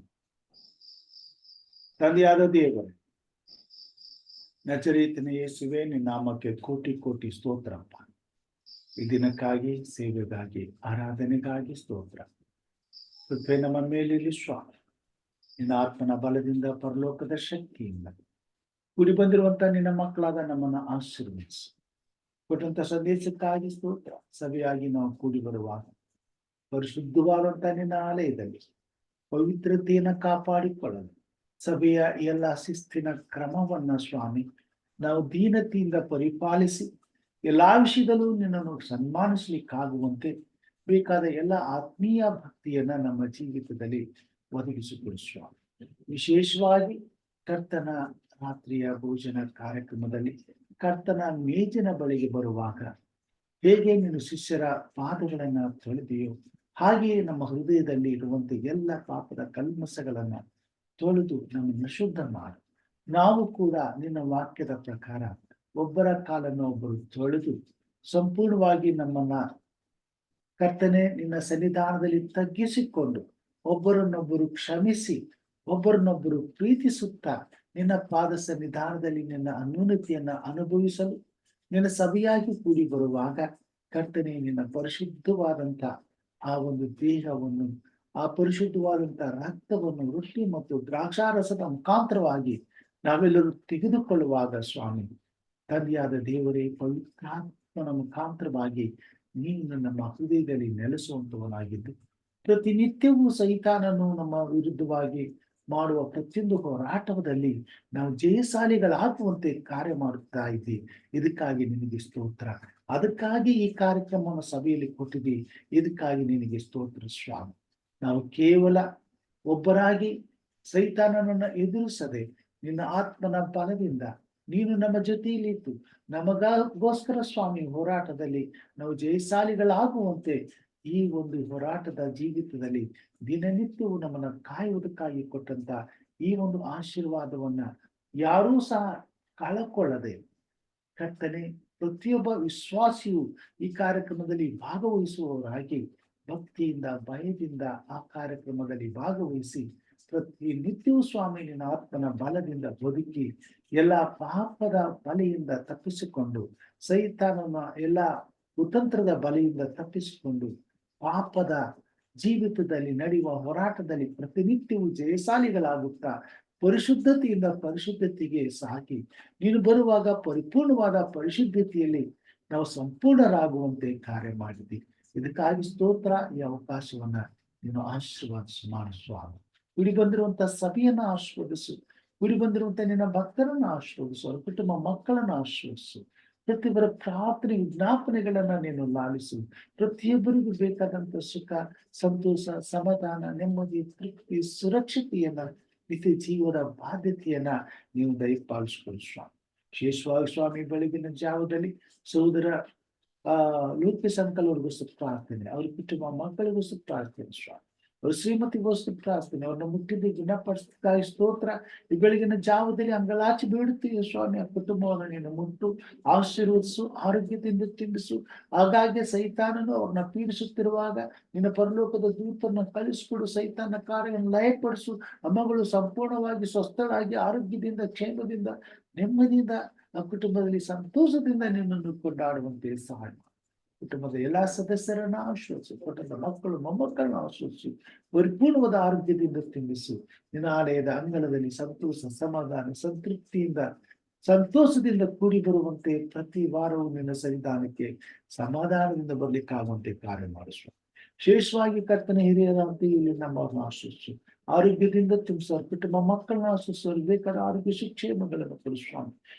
ತಂದೆಯಾದ ದೇವರೇ, ನಜರೇತಿನ ಯೇಸುವೆ, ನಿನ್ನ ನಾಮಕ್ಕೆ ಕೋಟಿ ಕೋಟಿ ಸ್ತೋತ್ರಪ್ಪ. ಈ ದಿನಕ್ಕಾಗಿ, ಸೇವೆಗಾಗಿ, ಆರಾಧನೆಗಾಗಿ ಸ್ತೋತ್ರ. ಕೃಪೆ ನಮ್ಮ ಮೇಲಿರಲಿ ಸ್ವಾಮಿ. ನಿನ್ನ ಆತ್ಮನ ಬಲದಿಂದ, ಪರಲೋಕದ ಶಕ್ತಿಯಿಂದ ಕೂಡಿ ಬಂದಿರುವಂತ ನಿನ್ನ ಮಕ್ಕಳಾದ ನಮ್ಮನ್ನು ಆಶೀರ್ವದಿಸಿ. ಕೊಟ್ಟಂತ ಸಂದೇಶಕ್ಕಾಗಿ ಸ್ತೋತ್ರ. ಸಭೆಯಾಗಿ ನಾವು ಕೂಡಿ ಬರುವಾಗ ಪರಿಶುದ್ಧವಾದಂತ ನಿನ್ನ ಆಲಯದಲ್ಲಿ ಪವಿತ್ರತೆಯನ್ನು ಕಾಪಾಡಿಕೊಳ್ಳಲು ಸಭೆಯ ಎಲ್ಲ ಶಿಸ್ತಿನ ಕ್ರಮವನ್ನ ಸ್ವಾಮಿ ನಾವು ದೀನತೆಯಿಂದ ಪರಿಪಾಲಿಸಿ ಎಲ್ಲಾ ವಿಷಯದಲ್ಲೂ ನಿನ್ನನ್ನು ಸನ್ಮಾನಿಸ್ಲಿಕ್ಕಾಗುವಂತೆ ಬೇಕಾದ ಎಲ್ಲ ಆತ್ಮೀಯ ಭಕ್ತಿಯನ್ನ ನಮ್ಮ ಜೀವಿತದಲ್ಲಿ ಒದಗಿಸಿಕೊಡು ಸ್ವಾಮಿ. ವಿಶೇಷವಾಗಿ ಕರ್ತನ ರಾತ್ರಿಯ ಭೋಜನ ಕಾರ್ಯಕ್ರಮದಲ್ಲಿ ಕರ್ತನ ಮೇಜಿನ ಬಳಿಗೆ ಬರುವಾಗ ಹೇಗೆ ನೀನು ಶಿಷ್ಯರ ಪಾದಗಳನ್ನ ತೊಳೆದೆಯೋ ಹಾಗೆಯೇ ನಮ್ಮ ಹೃದಯದಲ್ಲಿ ಇರುವಂತೆ ಎಲ್ಲ ಪಾಪದ ಕಲ್ಮಸಗಳನ್ನ ತೊಳೆದು ನಮ್ಮನ್ನು ಶುದ್ಧ ಮಾಡು. ನಾವು ಕೂಡ ನಿನ್ನ ವಾಕ್ಯದ ಪ್ರಕಾರ ಒಬ್ಬರ ಕಾಲನ್ನು ಒಬ್ಬರು ತೊಳೆದು ಸಂಪೂರ್ಣವಾಗಿ ನಮ್ಮನ್ನ ಕರ್ತನೆ ನಿನ್ನ ಸನ್ನಿಧಾನದಲ್ಲಿ ತಗ್ಗಿಸಿಕೊಂಡು ಒಬ್ಬರನ್ನೊಬ್ಬರು ಕ್ಷಮಿಸಿ ಒಬ್ಬರನ್ನೊಬ್ಬರು ಪ್ರೀತಿಸುತ್ತಾ ನಿನ್ನ ಪಾದ ಸನ್ನಿಧಾನದಲ್ಲಿ ನಿನ್ನ ಅನ್ಯೂನತೆಯನ್ನ ಅನುಭವಿಸಲು ನಿನ್ನ ಸಭೆಯಾಗಿ ಕೂಡಿ ಬರುವಾಗ ಕರ್ತನೆ ನಿನ್ನ ಪರಿಶುದ್ಧವಾದಂತ ಆ ಒಂದು ದೇಹವನ್ನು, ಆ ಪರಿಶುದ್ಧವಾದಂತ ರಕ್ತವನ್ನು ರೊಟ್ಟಿ ಮತ್ತು ದ್ರಾಕ್ಷಾರಸದ ಮುಖಾಂತರವಾಗಿ ನಾವೆಲ್ಲರೂ ತೆಗೆದುಕೊಳ್ಳುವಾಗ ಸ್ವಾಮಿ, ತಂದೆಯಾದ ದೇವರೇ, ಪವಿತ್ರಾತ್ಮನ ಮುಖಾಂತರವಾಗಿ ನೀನು ನಮ್ಮ ಹೃದಯದಲ್ಲಿ ನೆಲೆಸುವಂತವನಾಗಿದ್ದು ಪ್ರತಿನಿತ್ಯವೂ ಸೈತಾನನು ನಮ್ಮ ವಿರುದ್ಧವಾಗಿ ಮಾಡುವ ಪ್ರತಿಯೊಂದು ಹೋರಾಟದಲ್ಲಿ ನಾವು ಜಯಶಾಲಿಗಳಾಗುವಂತೆ ಕಾರ್ಯ ಮಾಡುತ್ತಾ ಇದ್ದಿ. ಇದಕ್ಕಾಗಿ ನಿನಗೆ ಸ್ತೋತ್ರ. ಅದಕ್ಕಾಗಿ ಈ ಕಾರ್ಯಕ್ರಮವನ್ನು ಸಭೆಯಲ್ಲಿ ಕೊಟ್ಟಿದ್ದಿ. ಇದಕ್ಕಾಗಿ ನಿನಗೆ ಸ್ತೋತ್ರ ಸ್ವಾಮಿ. ನಾವು ಕೇವಲ ಒಬ್ಬರಾಗಿ ಸೈತಾನನನ್ನ ಎದುರಿಸದೆ ನಿನ್ನ ಆತ್ಮನ ಬಲದಿಂದ ನೀನು ನಮ್ಮ ಜೊತೆಯಲ್ಲಿದ್ದು ನಮಗೋಸ್ಕರ ಸ್ವಾಮಿ ಹೋರಾಟದಲ್ಲಿ ನಾವು ಜಯಶಾಲಿಗಳಾಗುವಂತೆ ಈ ಒಂದು ಹೋರಾಟದ ಜೀವಿತದಲ್ಲಿ ದಿನನಿತ್ಯವೂ ನಮ್ಮನ್ನ ಕಾಯುವುದಕ್ಕಾಗಿ ಕೊಟ್ಟಂತ ಈ ಒಂದು ಆಶೀರ್ವಾದವನ್ನ ಯಾರೂ ಸಹ ಕಳಕೊಳ್ಳದೆ ಕರ್ತನೆ ಪ್ರತಿಯೊಬ್ಬ ವಿಶ್ವಾಸಿಯು ಈ ಕಾರ್ಯಕ್ರಮದಲ್ಲಿ ಭಾಗವಹಿಸುವವರಾಗಿ ಭಕ್ತಿಯಿಂದ ಭಯದಿಂದ ಆ ಕಾರ್ಯಕ್ರಮದಲ್ಲಿ ಭಾಗವಹಿಸಿ ಪ್ರತಿನಿತ್ಯವೂ ಸ್ವಾಮಿ ನಿನ್ನ ಆತ್ಮನ ಬಲದಿಂದ ಬದುಕಿ ಎಲ್ಲ ಪಾಪದ ಬಲೆಯಿಂದ ತಪ್ಪಿಸಿಕೊಂಡು ಸೈತಾನನ ಎಲ್ಲ ಕುತಂತ್ರದ ಬಲೆಯಿಂದ ತಪ್ಪಿಸಿಕೊಂಡು ಪಾಪದ ಜೀವಿತದಲ್ಲಿ ನಡೆಯುವ ಹೋರಾಟದಲ್ಲಿ ಪ್ರತಿನಿತ್ಯವೂ ಜಯಶಾಲಿಗಳಾಗುತ್ತಾ ಪರಿಶುದ್ಧತೆಯಿಂದ ಪರಿಶುದ್ಧತೆಗೆ ಸಾಕಿ ನೀನು ಬರುವಾಗ ಪರಿಪೂರ್ಣವಾದ ಪರಿಶುದ್ಧತೆಯಲ್ಲಿ ನಾವು ಸಂಪೂರ್ಣರಾಗುವಂತೆ ಕಾರ್ಯ ಮಾಡಿದ್ದಿ. ಇದಕ್ಕಾಗಿ ಸ್ತೋತ್ರ. ಈ ಅವಕಾಶವನ್ನ ನೀನು ಆಶೀರ್ವಾದಿಸು ಮಾಡು ಸ್ವಾಮಿ. ಕೂಡಿ ಬಂದಿರುವಂತ ಸಭೆಯನ್ನ ಆಶೀರ್ವದಿಸು. ಕೂಡಿ ಬಂದಿರುವಂತ ನಿನ್ನ ಭಕ್ತರನ್ನ ಆಶೀರ್ವದಿಸು. ಅವ್ರ ಕುಟುಂಬ ಮಕ್ಕಳನ್ನ ಆಶೀರ್ವದಿಸು. ಪ್ರತಿಯೊಬ್ಬರ ಪ್ರಾರ್ಥನೆ ವಿಜ್ಞಾಪನೆಗಳನ್ನ ನೀನು ಲಾಲಿಸು. ಪ್ರತಿಯೊಬ್ಬರಿಗೂ ಬೇಕಾದಂತ ಸುಖ, ಸಂತೋಷ, ಸಮಾಧಾನ, ನೆಮ್ಮದಿ, ತೃಪ್ತಿ, ಸುರಕ್ಷತೆಯನ್ನ, ನಿತ್ಯ ಜೀವದ ಬಾಧ್ಯತೆಯನ್ನ ನೀವು ದಯಪಾಲಿಸಿಕೊಳ್ಳು ಸ್ವಾಮಿ. ವಿಶೇಷವಾಗಿ ಸ್ವಾಮಿ ಬೆಳಗಿನ ಜಾವದಲ್ಲಿ ಸಹೋದರ ಲೋಕೇಶ್ ಅಂಕಲ್ ಅವ್ರಿಗೂ ಪ್ರಾರ್ಥನೆ, ಅವ್ರ ಕುಟುಂಬ ಮಕ್ಕಳಿಗೂ ಪ್ರಾರ್ಥನೆ ಸ್ವಾಮಿ. ಅವ್ರ ಶ್ರೀಮತಿಗೋಸ್ಕರ ಪ್ರಾರ್ಥನೆ, ಅವ್ರನ್ನ ಮುಟ್ಟಿದ್ದು ಗುಣಪಡಿಸಕ್ಕಾಗಿ ಸ್ತೋತ್ರ. ಈ ಬೆಳಗಿನ ಜಾವದಲ್ಲಿ ಅಂಗಳಾಚೆ ಬೀಳುತ್ತೀಯ ಸ್ವಾಮಿ. ಆ ಕುಟುಂಬವನ್ನು ನೀನು ಮುಟ್ಟು ಆಶೀರ್ವದಿಸು, ಆರೋಗ್ಯದಿಂದ ತಿಂಡಿಸು. ಹಾಗಾಗಿ ಸೈತಾನನು ಅವ್ರನ್ನ ಪೀಡಿಸುತ್ತಿರುವಾಗ ನಿನ್ನ ಪರಲೋಕದ ದೂತರನ್ನ ಕಳಿಸ್ಕೊಡು. ಸೈತಾನ ಕಾರ್ಯವನ್ನು ಲಯಪಡಿಸು. ಅಮ್ಮಗಳು ಸಂಪೂರ್ಣವಾಗಿ ಸ್ವಸ್ಥರಾಗಿ ಆರೋಗ್ಯದಿಂದ, ಕ್ಷೇಮದಿಂದ, ನೆಮ್ಮದಿಯಿಂದ ಆ ಕುಟುಂಬದಲ್ಲಿ ಸಂತೋಷದಿಂದ ನಿನ್ನನ್ನು ಕೊಂಡಾಡುವಂತೆ ಸಹಾಯ. ಕುಟುಂಬದ ಎಲ್ಲಾ ಸದಸ್ಯರನ್ನ ಆಶ್ವಾಸಿಸು. ಕುಟುಂಬದ ಮಕ್ಕಳು ಮೊಮ್ಮಕ್ಕಳನ್ನ ಆಶ್ವಾಸಿಸು. ಪರಿಪೂರ್ಣವಾದ ಆರೋಗ್ಯದಿಂದ ತುಂಬಿಸು. ನಿನ್ನ ಆಲಯದ ಅಂಗಳದಲ್ಲಿ ಸಂತೋಷ, ಸಮಾಧಾನ, ಸಂತೃಪ್ತಿಯಿಂದ, ಸಂತೋಷದಿಂದ ಕೂಡಿ ಬರುವಂತೆ ಪ್ರತಿ ವಾರವೂ ನಿನ್ನ ಸನ್ನಿಧಾನಕ್ಕೆ ಸಮಾಧಾನದಿಂದ ಬರ್ಲಿಕ್ಕಾಗುವಂತೆ ಕಾರ್ಯ ಮಾಡಿಸುವ. ವಿಶೇಷವಾಗಿ ಕರ್ತನ ಹಿರಿಯರಂತೆ ಇಲ್ಲಿ ನಮ್ಮನ್ನು ಆಶ್ವಾಸಿಸು. ಆರೋಗ್ಯದಿಂದ ತುಂಬಿಸುವ. ಕುಟುಂಬ ಮಕ್ಕಳನ್ನ ಆಶ್ವಾಸಿಸುವ. ಬೇಕಾದ ಆರೋಗ್ಯ ಶಿಕ್ಷೇಮಗಳನ್ನು ಕೊಡು ಸ್ವಾಮಿ.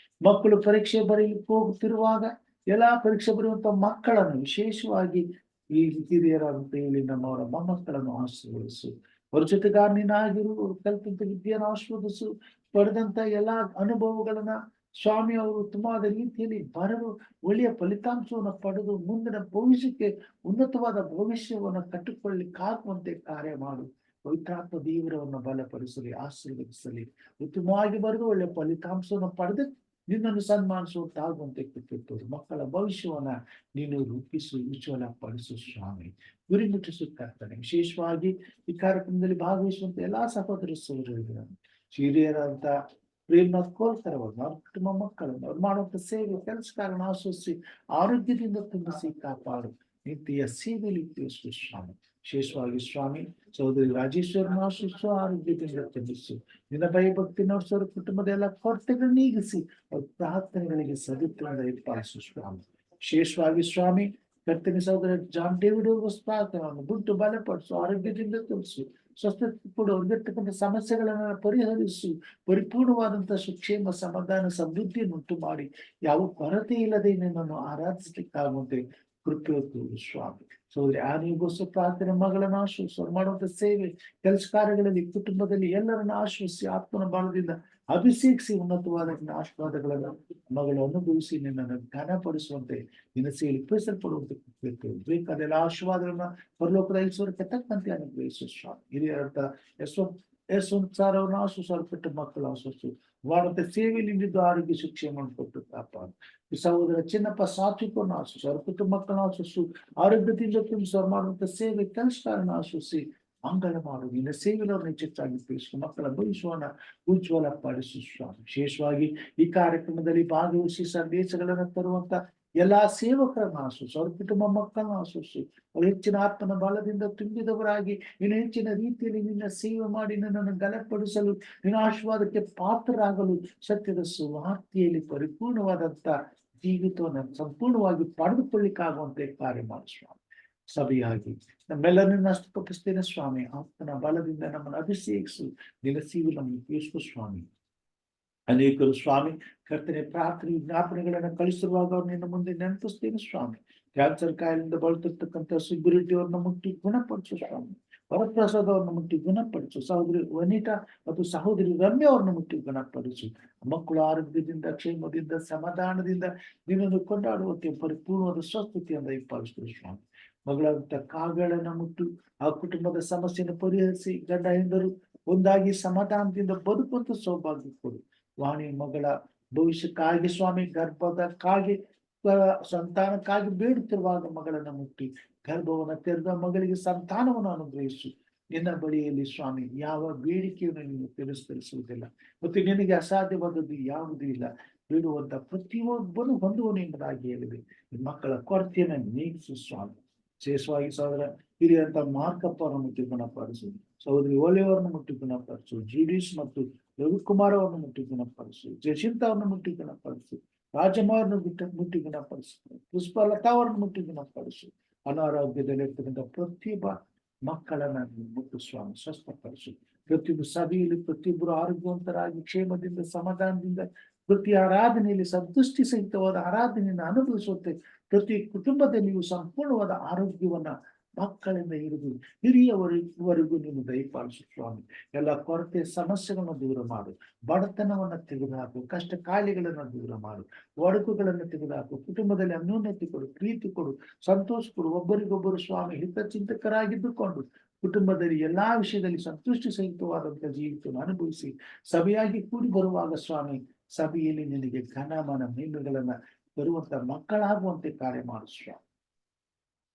ಮಕ್ಕಳು ಪರೀಕ್ಷೆ ಬರೆಯಲಿಕ್ಕೆ ಹೋಗುತ್ತಿರುವಾಗ ಎಲ್ಲಾ ಪರೀಕ್ಷೆ ಬರುವಂತ ಮಕ್ಕಳನ್ನು ವಿಶೇಷವಾಗಿ ಈ ಹಿರಿಯರಂತೆ ಇಲ್ಲಿ ನಮ್ಮವರ ಮೊಮ್ಮಕ್ಕಳನ್ನು ಆಶೀರ್ವದಿಸು. ಅವ್ರ ಜೊತೆಗಾರನಾಗಿರು, ಅವ್ರು ಕಲ್ತಂತ ವಿದ್ಯೆಯನ್ನು ಆಸ್ವಾದಿಸು, ಪಡೆದಂತ ಎಲ್ಲಾ ಅನುಭವಗಳನ್ನ ಸ್ವಾಮಿ ಅವರು ಉತ್ತಮವಾದ ರೀತಿಯಲ್ಲಿ ಬರೆದು ಒಳ್ಳೆಯ ಫಲಿತಾಂಶವನ್ನು ಪಡೆದು ಮುಂದಿನ ಭವಿಷ್ಯಕ್ಕೆ ಉನ್ನತವಾದ ಭವಿಷ್ಯವನ್ನು ಕಟ್ಟಿಕೊಳ್ಳಿಕ್ಕಾಗುವಂತೆ ಕಾರ್ಯ ಮಾಡು. ಪವಿತ್ರಾತ್ಮ ದೇವರವನ್ನು ಬಲಪಡಿಸಲಿ, ಆಶೀರ್ವದಿಸಲಿ. ಉತ್ತಮವಾಗಿ ಬರೆದು ಒಳ್ಳೆಯ ಫಲಿತಾಂಶವನ್ನು ಪಡೆದು ನಿನ್ನನ್ನು ಸನ್ಮಾನಿಸುವಂತಾಗುವಂತೆ ಕೊಟ್ಟಿರ್ತದೆ. ಮಕ್ಕಳ ಭವಿಷ್ಯವನ್ನ ನೀನು ರೂಪಿಸು, ಉಜ್ವಲ ಪಡಿಸು ಸ್ವಾಮಿ. ಗುರಿ ಮುಟ್ಟಿಸು ಕರ್ತನೆ. ವಿಶೇಷವಾಗಿ ಈ ಕಾರ್ಯಕ್ರಮದಲ್ಲಿ ಭಾಗವಹಿಸುವಂತ ಎಲ್ಲಾ ಸಹೋದರ ಸಹೋದರಿಗಳನ್ನು, ಹಿರಿಯರಂತ ಪ್ರೇಮನಾಥ್ ಕೋಲ್ಕರ್ ಅವ್ರನ್ನ, ಅವ್ರ ಕುಟುಂಬ ಮಕ್ಕಳನ್ನು, ಅವ್ರು ಮಾಡುವಂತ ಸೇವೆ ಕೆಲಸಕಾರನ ಆಶ್ವಸಿಸಿ ಆರೋಗ್ಯದಿಂದ ತುಂಬಿಸಿ ಕಾಪಾಡು. ನಿತ್ಯ ಸೇವೆಯಲ್ಲಿ ಉಪಯೋಗಿಸು ಸ್ವಾಮಿ. ವಿಶೇಷವಾಗಿ ಸ್ವಾಮಿ ಸಹೋದರಿ ರಾಜೇಶ್ವರನ ಆಶ್ವಸಿಸು, ಆರೋಗ್ಯದಿಂದ ತುಂಬಿಸು. ನಿನ್ನ ಭಯಭಕ್ತಿ ನಡೆಸೋರ ಕುಟುಂಬದ ಎಲ್ಲ ಕೊರತೆಗಳನ್ನ ನೀಗಿಸಿ ಅವ್ರ ಪ್ರಾರ್ಥನೆಗಳಿಗೆ ಸದುತ್ತರದಿಂದ ಇಟ್ಟಾಸು ಸ್ವಾಮಿ. ವಿಶೇಷವಾಗಿ ಸ್ವಾಮಿ ಕರ್ತನೆ ಸಹೋದರ ಜಾನ್ ಡೇವಿಡ್ ಅವ್ರ ಪ್ರಾರ್ಥನೆಯನ್ನು ಬಿಟ್ಟು ಬಲಪಡಿಸು, ಆರೋಗ್ಯದಿಂದ ತುಂಬಿಸು, ಸ್ವಸ್ಥತೆ ಕೊಡು. ಅವ್ರಿಗಿರ್ತಕ್ಕಂಥ ಸಮಸ್ಯೆಗಳನ್ನ ಪರಿಹರಿಸು. ಪರಿಪೂರ್ಣವಾದಂತಹ ಸುಕ್ಷೇಮ, ಸಮಾಧಾನ, ಸಮೃದ್ಧಿಯನ್ನು ಉಂಟು ಮಾಡಿ ಯಾವ ಕೊರತೆ ಇಲ್ಲದೆ ನಿನ್ನನ್ನು ಆರಾಧಿಸಲಿಕ್ಕಾಗುವಂತೆ ಕೃಪೆ ತೋರು ಸ್ವಾಮಿ. ಸಹೋದರಿ ಆನೆಗೋಸ್ಕರ ಪ್ರಾರ್ಥನೆ, ಮಗಳನ್ನ ಆಶ್ವಸಿಸು. ಅವ್ರು ಮಾಡುವಂತ ಸೇವೆ ಕೆಲಸ ಕಾರ್ಯಗಳಲ್ಲಿ ಕುಟುಂಬದಲ್ಲಿ ಎಲ್ಲರನ್ನ ಆಶ್ವಸಿಸಿ ಆತ್ಮನ ಬಾಳದಿಂದ ಅಭಿಷೇಕಿಸಿ ಉನ್ನತವಾದ ಆಶೀರ್ವಾದಗಳನ್ನ ಮಗಳು ಅನುಭವಿಸಿ ನಿನ್ನನ್ನು ಘನಪಡಿಸುವಂತೆ ನಿನ್ನ ಸೇರಿ ಪಡಿಸಲ್ಪಡುವಂತೆ ಬೇಕಾದೆಲ್ಲ ಆಶೀರ್ವಾದಗಳನ್ನ ಪರಲೋಕದ ಐಶ್ವರ್ಯಕ್ಕೆ ತಕ್ಕಂತೆ ಅನುಗ್ರಹಿಸು ಸ್ವಾಮಿ. ಹಿರಿಯರಂತ ಯಶವಂತ್ ಸಾರ್ ಅವ್ರನ್ನ ಆಶ್ವಸಿಸು, ಪುಟ್ಟ ಮಕ್ಕಳು ಆಶ್ವಸಿಸು. ಮಾಡುವಂತ ಸೇವೆಯಲ್ಲಿ ನಿಂದು ಆರೋಗ್ಯ ಶಿಕ್ಷೆಯನ್ನು ಕೊಟ್ಟು ಕಾಪಾಡು. ಈ ಸಹೋದರ ಚಿನ್ನಪ್ಪ ಸಾತ್ವಿಕವನ್ನು ಆಶ್ವಸಿಸು, ಅವ್ರ ಪುಟ್ಟ ಮಕ್ಕಳನ್ನ ಆಶ್ವಸಿಸು, ಆರೋಗ್ಯದಿಂದ ತುಂಬಿಸಿ. ಅವ್ರು ಮಾಡುವಂತ ಸೇವೆ ಕೆಲಸಕಾರನ ಆಶ್ವಸಿಸಿ ಮಂಗಳ ಮಾಡು. ನಿನ್ನ ಸೇವೆಯನ್ನು ಹೆಚ್ಚಾಗಿ ತಿಳಿಸು. ಮಕ್ಕಳ ಭವಿಷ್ಯವನ್ನ ಉಜ್ವಲ ಪಡಿಸು ಸ್ವಾಮಿ. ವಿಶೇಷವಾಗಿ ಈ ಕಾರ್ಯಕ್ರಮದಲ್ಲಿ ಭಾಗವಹಿಸಿ ಸಂದೇಶಗಳನ್ನು ತರುವಂತ ಎಲ್ಲಾ ಸೇವಕರನ್ನ ಆಶ್ವಸಿಸು, ಅವ್ರ ಕುಟುಂಬ ಮಕ್ಕಳನ್ನ ಆಶ್ವಸಿಸು. ಅವ್ರು ಹೆಚ್ಚಿನ ಆತ್ಮನ ಬಲದಿಂದ ತುಂಬಿದವರಾಗಿ ಇನ್ನು ಹೆಚ್ಚಿನ ರೀತಿಯಲ್ಲಿ ನಿನ್ನ ಸೇವೆ ಮಾಡಿ ನನ್ನನ್ನು ಗಲಪಡಿಸಲು, ನಿನ್ನ ಆಶೀರ್ವಾದಕ್ಕೆ ಪಾತ್ರರಾಗಲು ಸತ್ಯದ ಸುವಾರ್ತೆಯಲ್ಲಿ ಪರಿಪೂರ್ಣವಾದಂತ ಜೀವಿತವನ್ನು ಸಂಪೂರ್ಣವಾಗಿ ಪಡೆದುಕೊಳ್ಳಿಕ್ಕಾಗುವಂತೆ ಕಾರ್ಯ ಮಾಡು ಸ್ವಾಮಿ. ಸಭೆಯಾಗಿ ನಮ್ಮೆಲ್ಲರನ್ನ ಅಷ್ಟಪಡಿಸ್ತೇನೆ ಸ್ವಾಮಿ. ಆತ್ಮನ ಬಲದಿಂದ ನಮ್ಮನ್ನು ಅಭಿಷೇಕಿಸು, ನೆಲೆಸಿವು ನಮ್ಮನ್ನು ಉಪಯೋಗಿಸು ಸ್ವಾಮಿ. ಅನೇಕರು ಸ್ವಾಮಿ ಕರ್ತನೆ ಪ್ರಾರ್ಥನೆ ಜ್ಞಾಪನೆಗಳನ್ನ ಕಳಿಸಿರುವಾಗ ಅವ್ರು ನಿನ್ನ ಮುಂದೆ ನೆನಪಿಸ್ತೇನೆ ಸ್ವಾಮಿ. ಕ್ಯಾನ್ಸರ್ ಕಾಯಿಲೆಯಿಂದ ಬಳತಿರ್ತಕ್ಕಂಥ ಸುಬ್ಬಿರೆಡ್ಡಿ ಅವ್ರನ್ನ ಮುಟ್ಟಿ ಗುಣಪಡಿಸು ಸ್ವಾಮಿ. ವರಪ್ರಸಾದ್ ಅವ್ರನ್ನ ಮುಟ್ಟಿ ಗುಣಪಡಿಸು. ಸಹೋದರಿ ವನಿತಾ ಮತ್ತು ಸಹೋದರಿ ರಮ್ಯ ಅವ್ರನ್ನ ಮುಟ್ಟಿ ಗುಣಪಡಿಸು. ಮಕ್ಕಳು ಆರೋಗ್ಯದಿಂದ, ಕ್ಷೇಮದಿಂದ, ಸಮಾಧಾನದಿಂದ ನಿನ್ನನ್ನು ಕೊಂಡಾಡುವಂತೆ ಪರಿಪೂರ್ಣವಾದ ಸ್ವಸ್ಥತೆಯಿಂದ ಇಪ್ಪಾಲಿಸು ಸ್ವಾಮಿ. ಮಗಳಂತ ಕಾಗಳನ್ನ ಮುಟ್ಟು ಆ ಕುಟುಂಬದ ಸಮಸ್ಯೆಯನ್ನು ಪರಿಹರಿಸಿ ಗಂಡ ಹೆಂಡರು ಒಂದಾಗಿ ಸಮಾಧಾನದಿಂದ ಬದುಕುವಂತ ಸೌಭಾಗ್ಯ ಕೊಡು. ವಾಣಿ ಮಗಳ ಭವಿಷ್ಯಕ್ಕಾಗಿ ಸ್ವಾಮಿ, ಗರ್ಭದಕ್ಕಾಗಿ ಸಂತಾನಕ್ಕಾಗಿ ಬೇಡುತ್ತಿರುವಾಗ ಮಗಳನ್ನ ಮುಟ್ಟಿ ಗರ್ಭವನ್ನ ತೆರೆದ ಮಗಳಿಗೆ ಸಂತಾನವನ್ನು ಅನುಗ್ರಹಿಸು. ನಿನ್ನ ಬಳಿಯಲ್ಲಿ ಸ್ವಾಮಿ ಯಾವ ಬೇಡಿಕೆಯನ್ನು ನೀನು ತಿರಸ್ಕರಿಸುವುದಿಲ್ಲ ಮತ್ತು ನಿನಗೆ ಅಸಾಧ್ಯವಾದದ್ದು ಯಾವುದೂ ಇಲ್ಲ. ಬೇಡುವಂತ ಪ್ರತಿಯೊಬ್ಬನು ಹೊಂದುವನು ಎಂಬುದಾಗಿ ಹೇಳಿದೆ. ಮಕ್ಕಳ ಕೊರತೆಯನ್ನು ನೀಗಿಸು ಸ್ವಾಮಿ. ವಿಶೇಷವಾಗಿ ಸಹೋದರ ಹಿರಿಯಂತ ಮಾರ್ಕಪ್ಪ ಅವರನ್ನು ಮುಟ್ಟಿ ಗುಣಪಡಿಸು. ಸಹೋದರಿ ಓಲೆಯವರನ್ನು ಮುಟ್ಟಿ ಗುಣಪಡಿಸು. ಜಿಡೀಶ್ ಮತ್ತು ರವಿಕುಮಾರ್ ಅವರನ್ನು ಮುಟ್ಟಿ ಗುಣಪಡಿಸು. ಜಯಶಂತ ಅವರನ್ನು ಮುಟ್ಟಿ ಗುಣಪಡಿಸು. ರಾಜಮ್ಮ ಅವರನ್ನು ಮುಟ್ಟಿ ಗುಣಪಡಿಸು. ಪುಷ್ಪಲತಾ ಅವರನ್ನು ಮುಟ್ಟಿ ಗುಣಪಡಿಸು. ಅನಾರೋಗ್ಯದಲ್ಲಿ ಇರ್ತಕ್ಕಂಥ ಪ್ರತಿಯೊಬ್ಬ ಮಕ್ಕಳನ್ನ ಮುಟ್ಟು ಸ್ವಾಮಿ ಸ್ವಸ್ಥಪಡಿಸು. ಪ್ರತಿಯೊಬ್ಬರು ಸಭೆಯಲ್ಲಿ ಪ್ರತಿಯೊಬ್ಬರು ಆರೋಗ್ಯವಂತರಾಗಿ ಕ್ಷೇಮದಿಂದ, ಸಮಾಧಾನದಿಂದ ಪ್ರತಿ ಆರಾಧನೆಯಲ್ಲಿ ಸಂತುಷ್ಟಿ ಸಹಿತವಾದ ಆರಾಧನೆಯನ್ನು ಅನುಭವಿಸುತ್ತೆ. ಪ್ರತಿ ಕುಟುಂಬದಲ್ಲಿಯೂ ಸಂಪೂರ್ಣವಾದ ಆರೋಗ್ಯವನ್ನ ಮಕ್ಕಳಿಂದ ಹಿಡಿದು ಹಿರಿಯವರೆಗೂ ನೀನು ದಯಪಾಲಿಸು ಸ್ವಾಮಿ. ಎಲ್ಲ ಕೊರತೆ ಸಮಸ್ಯೆಗಳನ್ನು ದೂರ ಮಾಡು. ಬಡತನವನ್ನ ತೆಗೆದುಹಾಕು. ಕಷ್ಟ ಕಾಯಿಲೆಗಳನ್ನ ದೂರ ಮಾಡು. ಒಡಕುಗಳನ್ನು ತೆಗೆದುಹಾಕು. ಕುಟುಂಬದಲ್ಲಿ ಅನ್ಯೋನ್ಯತೆ ಕೊಡು, ಪ್ರೀತಿ ಕೊಡು, ಸಂತೋಷ ಕೊಡು. ಒಬ್ಬರಿಗೊಬ್ಬರು ಸ್ವಾಮಿ ಹಿತಚಿಂತಕರಾಗಿದ್ದುಕೊಂಡು ಕುಟುಂಬದಲ್ಲಿ ಎಲ್ಲಾ ವಿಷಯದಲ್ಲಿ ಸಂತುಷ್ಟಿ ಸಹಿತವಾದಂತಹ ಜೀವಿತವನ್ನು ಅನುಭವಿಸಿ ಸಭೆಯಾಗಿ ಕೂಡಿ ಬರುವಾಗ ಸ್ವಾಮಿ ಸಭೆಯಲ್ಲಿ ನಿನಗೆ ಘನಮಾನ ಮಹಿಮೆಗಳನ್ನ ಬರುವಂತ ಮಕ್ಕಳಾಗುವಂತೆ ಕಾರ್ಯ ಮಾಡು ಸ್ವಾಮಿ.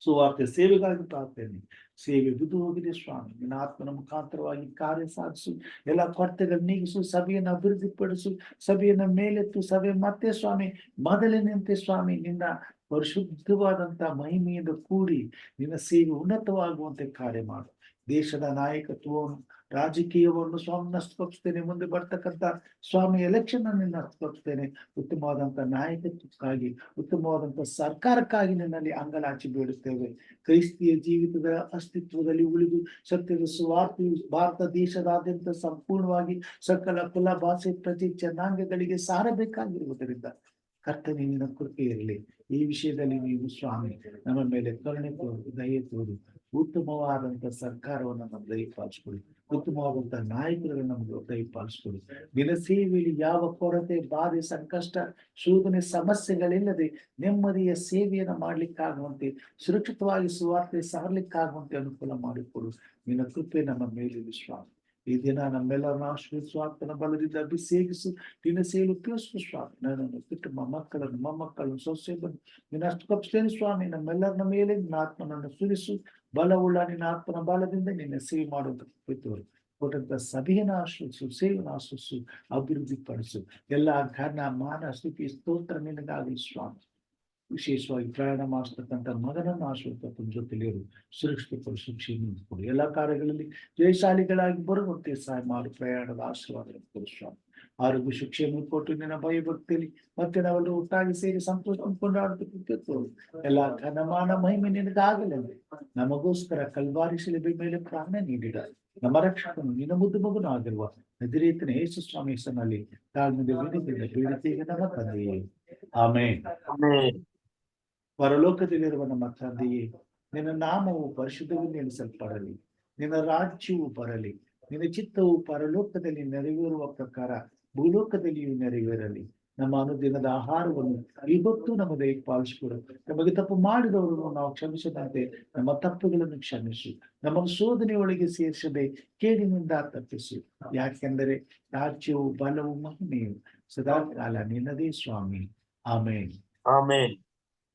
ಸುವಾರ್ತೆ ಸೇವೆಗಾಗಿ ಪ್ರಾರ್ಥನೆ. ಸೇವೆ ಬಿದ್ದು ಹೋಗಿದೆ ಸ್ವಾಮಿ. ನಿನ್ನ ಆತ್ಮನ ಮುಖಾಂತರವಾಗಿ ಕಾರ್ಯ ಸಾಧಿಸು. ಎಲ್ಲ ಕೊರತೆಗಳನ್ನು ನೀಗಿಸು. ಸಭೆಯನ್ನು ಅಭಿವೃದ್ಧಿಪಡಿಸು. ಸಭೆಯನ್ನ ಮೇಲೆತ್ತು. ಸಭೆ ಮತ್ತೆ ಸ್ವಾಮಿ ಮೊದಲಿನಂತೆ ಸ್ವಾಮಿ ನಿನ್ನ ಪರಿಶುದ್ಧವಾದಂತ ಮಹಿಮೆಯಿಂದ ಕೂಡಿ ನಿನ್ನ ಸೇವೆ ಉನ್ನತವಾಗುವಂತೆ ಕಾರ್ಯ ಮಾಡು. ದೇಶದ ನಾಯಕತ್ವವನ್ನು, ರಾಜಕೀಯವನ್ನು ಸ್ವಾಮಿ ನಷ್ಟಪಡಿಸ್ತೇನೆ. ಮುಂದೆ ಬರ್ತಕ್ಕಂಥ ಸ್ವಾಮಿ ಎಲೆಕ್ಷನ್ ಅನ್ನು ನಷ್ಟಪಡಿಸ್ತೇನೆ. ಉತ್ತಮವಾದಂತ ನಾಯಕತ್ವಕ್ಕಾಗಿ, ಉತ್ತಮವಾದಂತ ಸರ್ಕಾರಕ್ಕಾಗಿ ನಿನ್ನಲ್ಲಿ ಅಂಗಲಾಚಿ ಬೇಡುತ್ತೇವೆ. ಕ್ರೈಸ್ತಿಯ ಜೀವಿತದ ಅಸ್ತಿತ್ವದಲ್ಲಿ ಉಳಿದು ಸತ್ಯದ ಸುವಾರ್ತೆಯು ಭಾರತ ದೇಶದಾದ್ಯಂತ ಸಂಪೂರ್ಣವಾಗಿ ಸಕಲ ಕುಲ, ಭಾಷೆ, ಪ್ರತಿ ಜನಾಂಗಗಳಿಗೆ ಸಾರಬೇಕಾಗಿರುವುದರಿಂದ ಕರ್ತನೆ ನಿನ್ನ ಕೃಪೆ ಇರಲಿ. ಈ ವಿಷಯದಲ್ಲಿ ನೀವು ಸ್ವಾಮಿ ನಮ್ಮ ಮೇಲೆ ಕರುಣೆ ತೋರು, ದಯೆ ತೋರು. ಉತ್ತಮವಾದಂತ ಸರ್ಕಾರವನ್ನು ನಮ್ಗೆ ದಯಪಾಲಿಸ್ಕೊಡಿ. ಉತ್ತಮವಾದಂತ ನಾಯಕರನ್ನು ನಮ್ಗೆ ದಯಪಾಲಿಸ್ಕೊಡಿ. ನಿನ್ನ ಸೇವೆಯಲ್ಲಿ ಯಾವ ಕೊರತೆ, ಬಾಧೆ, ಸಂಕಷ್ಟ, ಶೋಧನೆ, ಸಮಸ್ಯೆಗಳಿಲ್ಲದೆ ನೆಮ್ಮದಿಯ ಸೇವೆಯನ್ನು ಮಾಡ್ಲಿಕ್ಕಾಗುವಂತೆ, ಸುರಕ್ಷಿತವಾಗಿ ಸುವಾರ್ತೆ ಸಾರ್ಲಿಕ್ಕಾಗುವಂತೆ ಅನುಕೂಲ ಮಾಡಿಕೊಡು. ನಿನ್ನ ಕೃಪೆ ನಮ್ಮ ಮೇಲೆ ಸ್ವಾಮಿ. ಈ ದಿನ ನಮ್ಮೆಲ್ಲರನ್ನ ಆಶೀರ್ವಾದನ ಬಲದಿಂದ ಅಭಿಷೇಕಿಸು. ನಿನ್ನ ಸೇಲು ಉಪಯೋಗಿಸು ಸ್ವಾಮಿ. ನನ್ನನ್ನು ಕುಟುಂಬ, ಮಕ್ಕಳನ್ನು, ಮೊಮ್ಮಕ್ಕಳನ್ನು, ಸೊಸೆಯನ್ನು ನಿನ್ನಷ್ಟು ಕಪ್ಪಿಸ್ತೇನೆ ಸ್ವಾಮಿ. ನಮ್ಮೆಲ್ಲರ ಮೇಲೆ ನಿನ್ನ ಆತ್ಮನನ್ನು ಸುರಿಸು. ಬಲವುಳ್ಳ ನಿನ್ನ ಆತ್ಮನ ಬಲದಿಂದ ನಿನ್ನ ಸೇವೆ ಮಾಡುವಂತ ಕೊಟ್ಟಂತ ಸಭೆಯನ್ನು ಆಶ್ರಯಿಸು, ಸೇವೆಯನ್ನು ಆಶ್ರಯಿಸು, ಅಭಿವೃದ್ಧಿ ಪಡಿಸು. ಎಲ್ಲ ಘನ, ಮಾನ, ಸ್ತುತಿ, ಸ್ತೋತ್ರ ನಿನಗಾಗಲಿ ಸ್ವಾಮಿ. ವಿಶೇಷವಾಗಿ ಪ್ರಯಾಣ ಮಾಡಿಸ್ತಕ್ಕಂಥ ಮಗನನ್ನು ಆಶ್ರಯಿಸ ಜೊತೆಲಿರು, ಸುರಕ್ಷಿತಪಡಿಸು, ಕ್ಷೇಮಿಸಿಕೊಡು. ಎಲ್ಲ ಕಾರ್ಯಗಳಲ್ಲಿ ಜಯಶಾಲಿಗಳಾಗಿ ಬರುವಂತೆ ಸಹಾಯ ಮಾಡಿ. ಪ್ರಯಾಣದ ಆಶೀರ್ವಾದ ಕೊಡು ಸ್ವಾಮಿ. ಆರೋಗ್ಯ ಶಿಕ್ಷೆಯನ್ನು ಕೊಟ್ಟು ನಿನ್ನ ಭಯಭಕ್ತಿಯಲ್ಲಿ ಮತ್ತೆ ನಾವೆಲ್ಲ ಒಟ್ಟಾಗಿ ಸೇರಿ ಸಂತೋಷ ಕೊಂಡಾಡುತ್ತ ಎಲ್ಲ ಘನಮಾನ ಮಹಿಮೆ ನಿನಗಾಗಲೆಂದು ನಮಗೋಸ್ಕರ ಕಲ್ವಾರಿ ಶಿಲುಬೆ ಮೇಲೆ ಪ್ರಾಣ ನೀಡಿದ ನಮ್ಮ ರಕ್ಷಕನು ನಿನ್ನ ಮುದ್ದು ಮಗನು ಆಗಿರುವ ನಜರೇತಿನ ಯೇಸು ಸ್ವಾಮಿ ಹೆಸರಿನಲ್ಲಿ ತಾಳ್ಮೆಯಿಂದ ವಿನತಿಯಿಂದ ಬೇಡಿಕೆಗೆ ನಮ್ಮ ತಂದೆಯೇ, ಆಮೆನ್. ಪರಲೋಕದಲ್ಲಿರುವ ನಮ್ಮ ತಂದೆಯೇ, ನಿನ್ನ ನಾಮವು ಪರಿಶುದ್ಧವಾಗಿ ಎಣಿಸಲ್ಪಡಲಿ. ನಿನ್ನ ರಾಜ್ಯವು ಬರಲಿ. ನಿನ್ನ ಚಿತ್ತವು ಪರಲೋಕದಲ್ಲಿ ನೆರವೇರುವ ಪ್ರಕಾರ ಭೂಲೋಕದಲ್ಲಿಯೂ ನೆರವೇರಲಿ. ನಮ್ಮ ಅನುದಿನದ ಆಹಾರವನ್ನು ಇವತ್ತು ನಮ್ಮ ದಯಪಾಲಿಸಿಕೊಡು. ನಮಗೆ ತಪ್ಪು ಮಾಡಿದವರನ್ನು ನಾವು ಕ್ಷಮಿಸದಂತೆ ನಮ್ಮ ತಪ್ಪುಗಳನ್ನು ಕ್ಷಮಿಸು. ನಮ್ಮನ್ನು ಶೋಧನೆಯೊಳಗೆ ಸೇರಿಸದೆ ಕೇಡಿನಿಂದ ತಪ್ಪಿಸು. ಯಾಕೆಂದರೆ ರಾಜ್ಯವು, ಬಲವು, ಮಹಿಮೆಯು ಸದಾಕಾಲ ನಿನ್ನದೇ ಸ್ವಾಮಿ. ಆಮೇನ್. ಆಮೇನ್.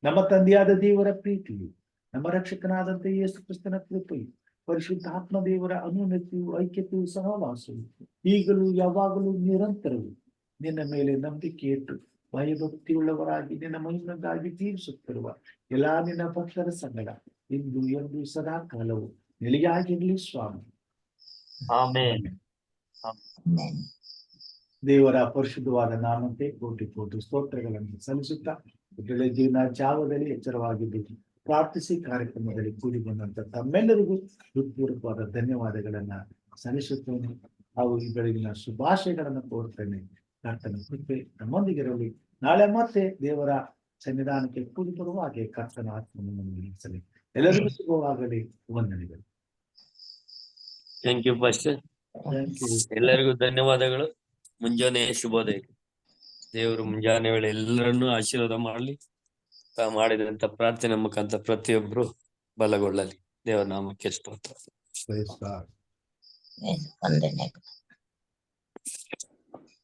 ನಮ್ಮ ತಂದೆಯಾದ ದೇವರ ಪ್ರೀತಿಯು, ನಮ್ಮ ರಕ್ಷಕನಾದಂತೆ ಯೇಸು ಕ್ರಿಸ್ತನ ಕೃಪೆಯು, ಪರಿಶುದ್ಧಾತ್ಮ ದೇವರ ಅನುನ್ನತಿಯು, ಐಕ್ಯತೆಯು, ಸಹವಾಸವು ಈಗಲೂ ಯಾವಾಗಲೂ ನಿರಂತರವು ನಿನ್ನ ಮೇಲೆ ನಂಬಿಕೆ ಇಟ್ಟು ಭಯಭಕ್ತಿಯುಳ್ಳವರಾಗಿ ನಿನ್ನ ಮಹಿಮೆಗಾಗಿ ತೀರಿಸುತ್ತಿರುವ ಎಲ್ಲಾ ನಿನ್ನ ಭಕ್ತರ ಸಂಗಡ ಇಂದು ಎಂದು ಸದಾ ಕಾಲವು ನೆಲೆಯಾಗಿರಲಿ ಸ್ವಾಮಿ. ಆಮೇನ್. ದೇವರ ಪರಿಶುದ್ಧವಾದ ನಾಮಕ್ಕೆ ಕೋಟಿ ಕೋಟಿ ಸ್ತೋತ್ರಗಳನ್ನು ಸಲ್ಲಿಸುತ್ತಾ ಬೆಳಗ್ಗಿನ ಜಾವದಲ್ಲಿ ಎಚ್ಚರವಾಗಿದ್ದು ಪ್ರಾರ್ಥಿಸಿ ಕಾರ್ಯಕ್ರಮದಲ್ಲಿ ಕೂಡಿ ಬಂದಂತ ತಮ್ಮೆಲ್ಲರಿಗೂ ಹೃತ್ಪೂರ್ವಕವಾದ ಧನ್ಯವಾದಗಳನ್ನ ಸಲ್ಲಿಸುತ್ತೇನೆ. ಹಾಗೂ ಈ ಬೆಳಗಿನ ಶುಭಾಶಯಗಳನ್ನು ಕೋರ್ತೇನೆ. ಕರ್ತನ ಕೃಪೆ ನಮ್ಮೊಂದಿಗಿರಲಿ. ನಾಳೆ ಮತ್ತೆ ದೇವರ ಸನ್ನಿಧಾನಕ್ಕೆ ಕೂಡಿ ಬರುವ ಹಾಗೆ ಕರ್ತನ ಆತ್ಮವನ್ನು ನಿಲ್ಲಿಸಲಿ. ಎಲ್ಲರಿಗೂ ಶುಭವಾಗಲಿ. ವಂದನೆಗಳು. Thank you pastor. ಎಲ್ಲರಿಗೂ ಧನ್ಯವಾದಗಳು. ಮುಂಜಾನೆ ಶುಭೋದಯ. ದೇವರು ಮುಂಜಾನೆ ವೇಳೆ ಎಲ್ಲರನ್ನೂ ಆಶೀರ್ವಾದ ಮಾಡಲಿ. ಮಾಡಿದಂತ ಪ್ರಾರ್ಥನೆ ಮುಖಾಂತರ ಪ್ರತಿಯೊಬ್ರು ಬಲಗೊಳ್ಳಲಿ. ದೇವರ ನಾಮಕ್ಕೆ ಸ್ತೋತ್ರ. ವಂದನೆಗಳು.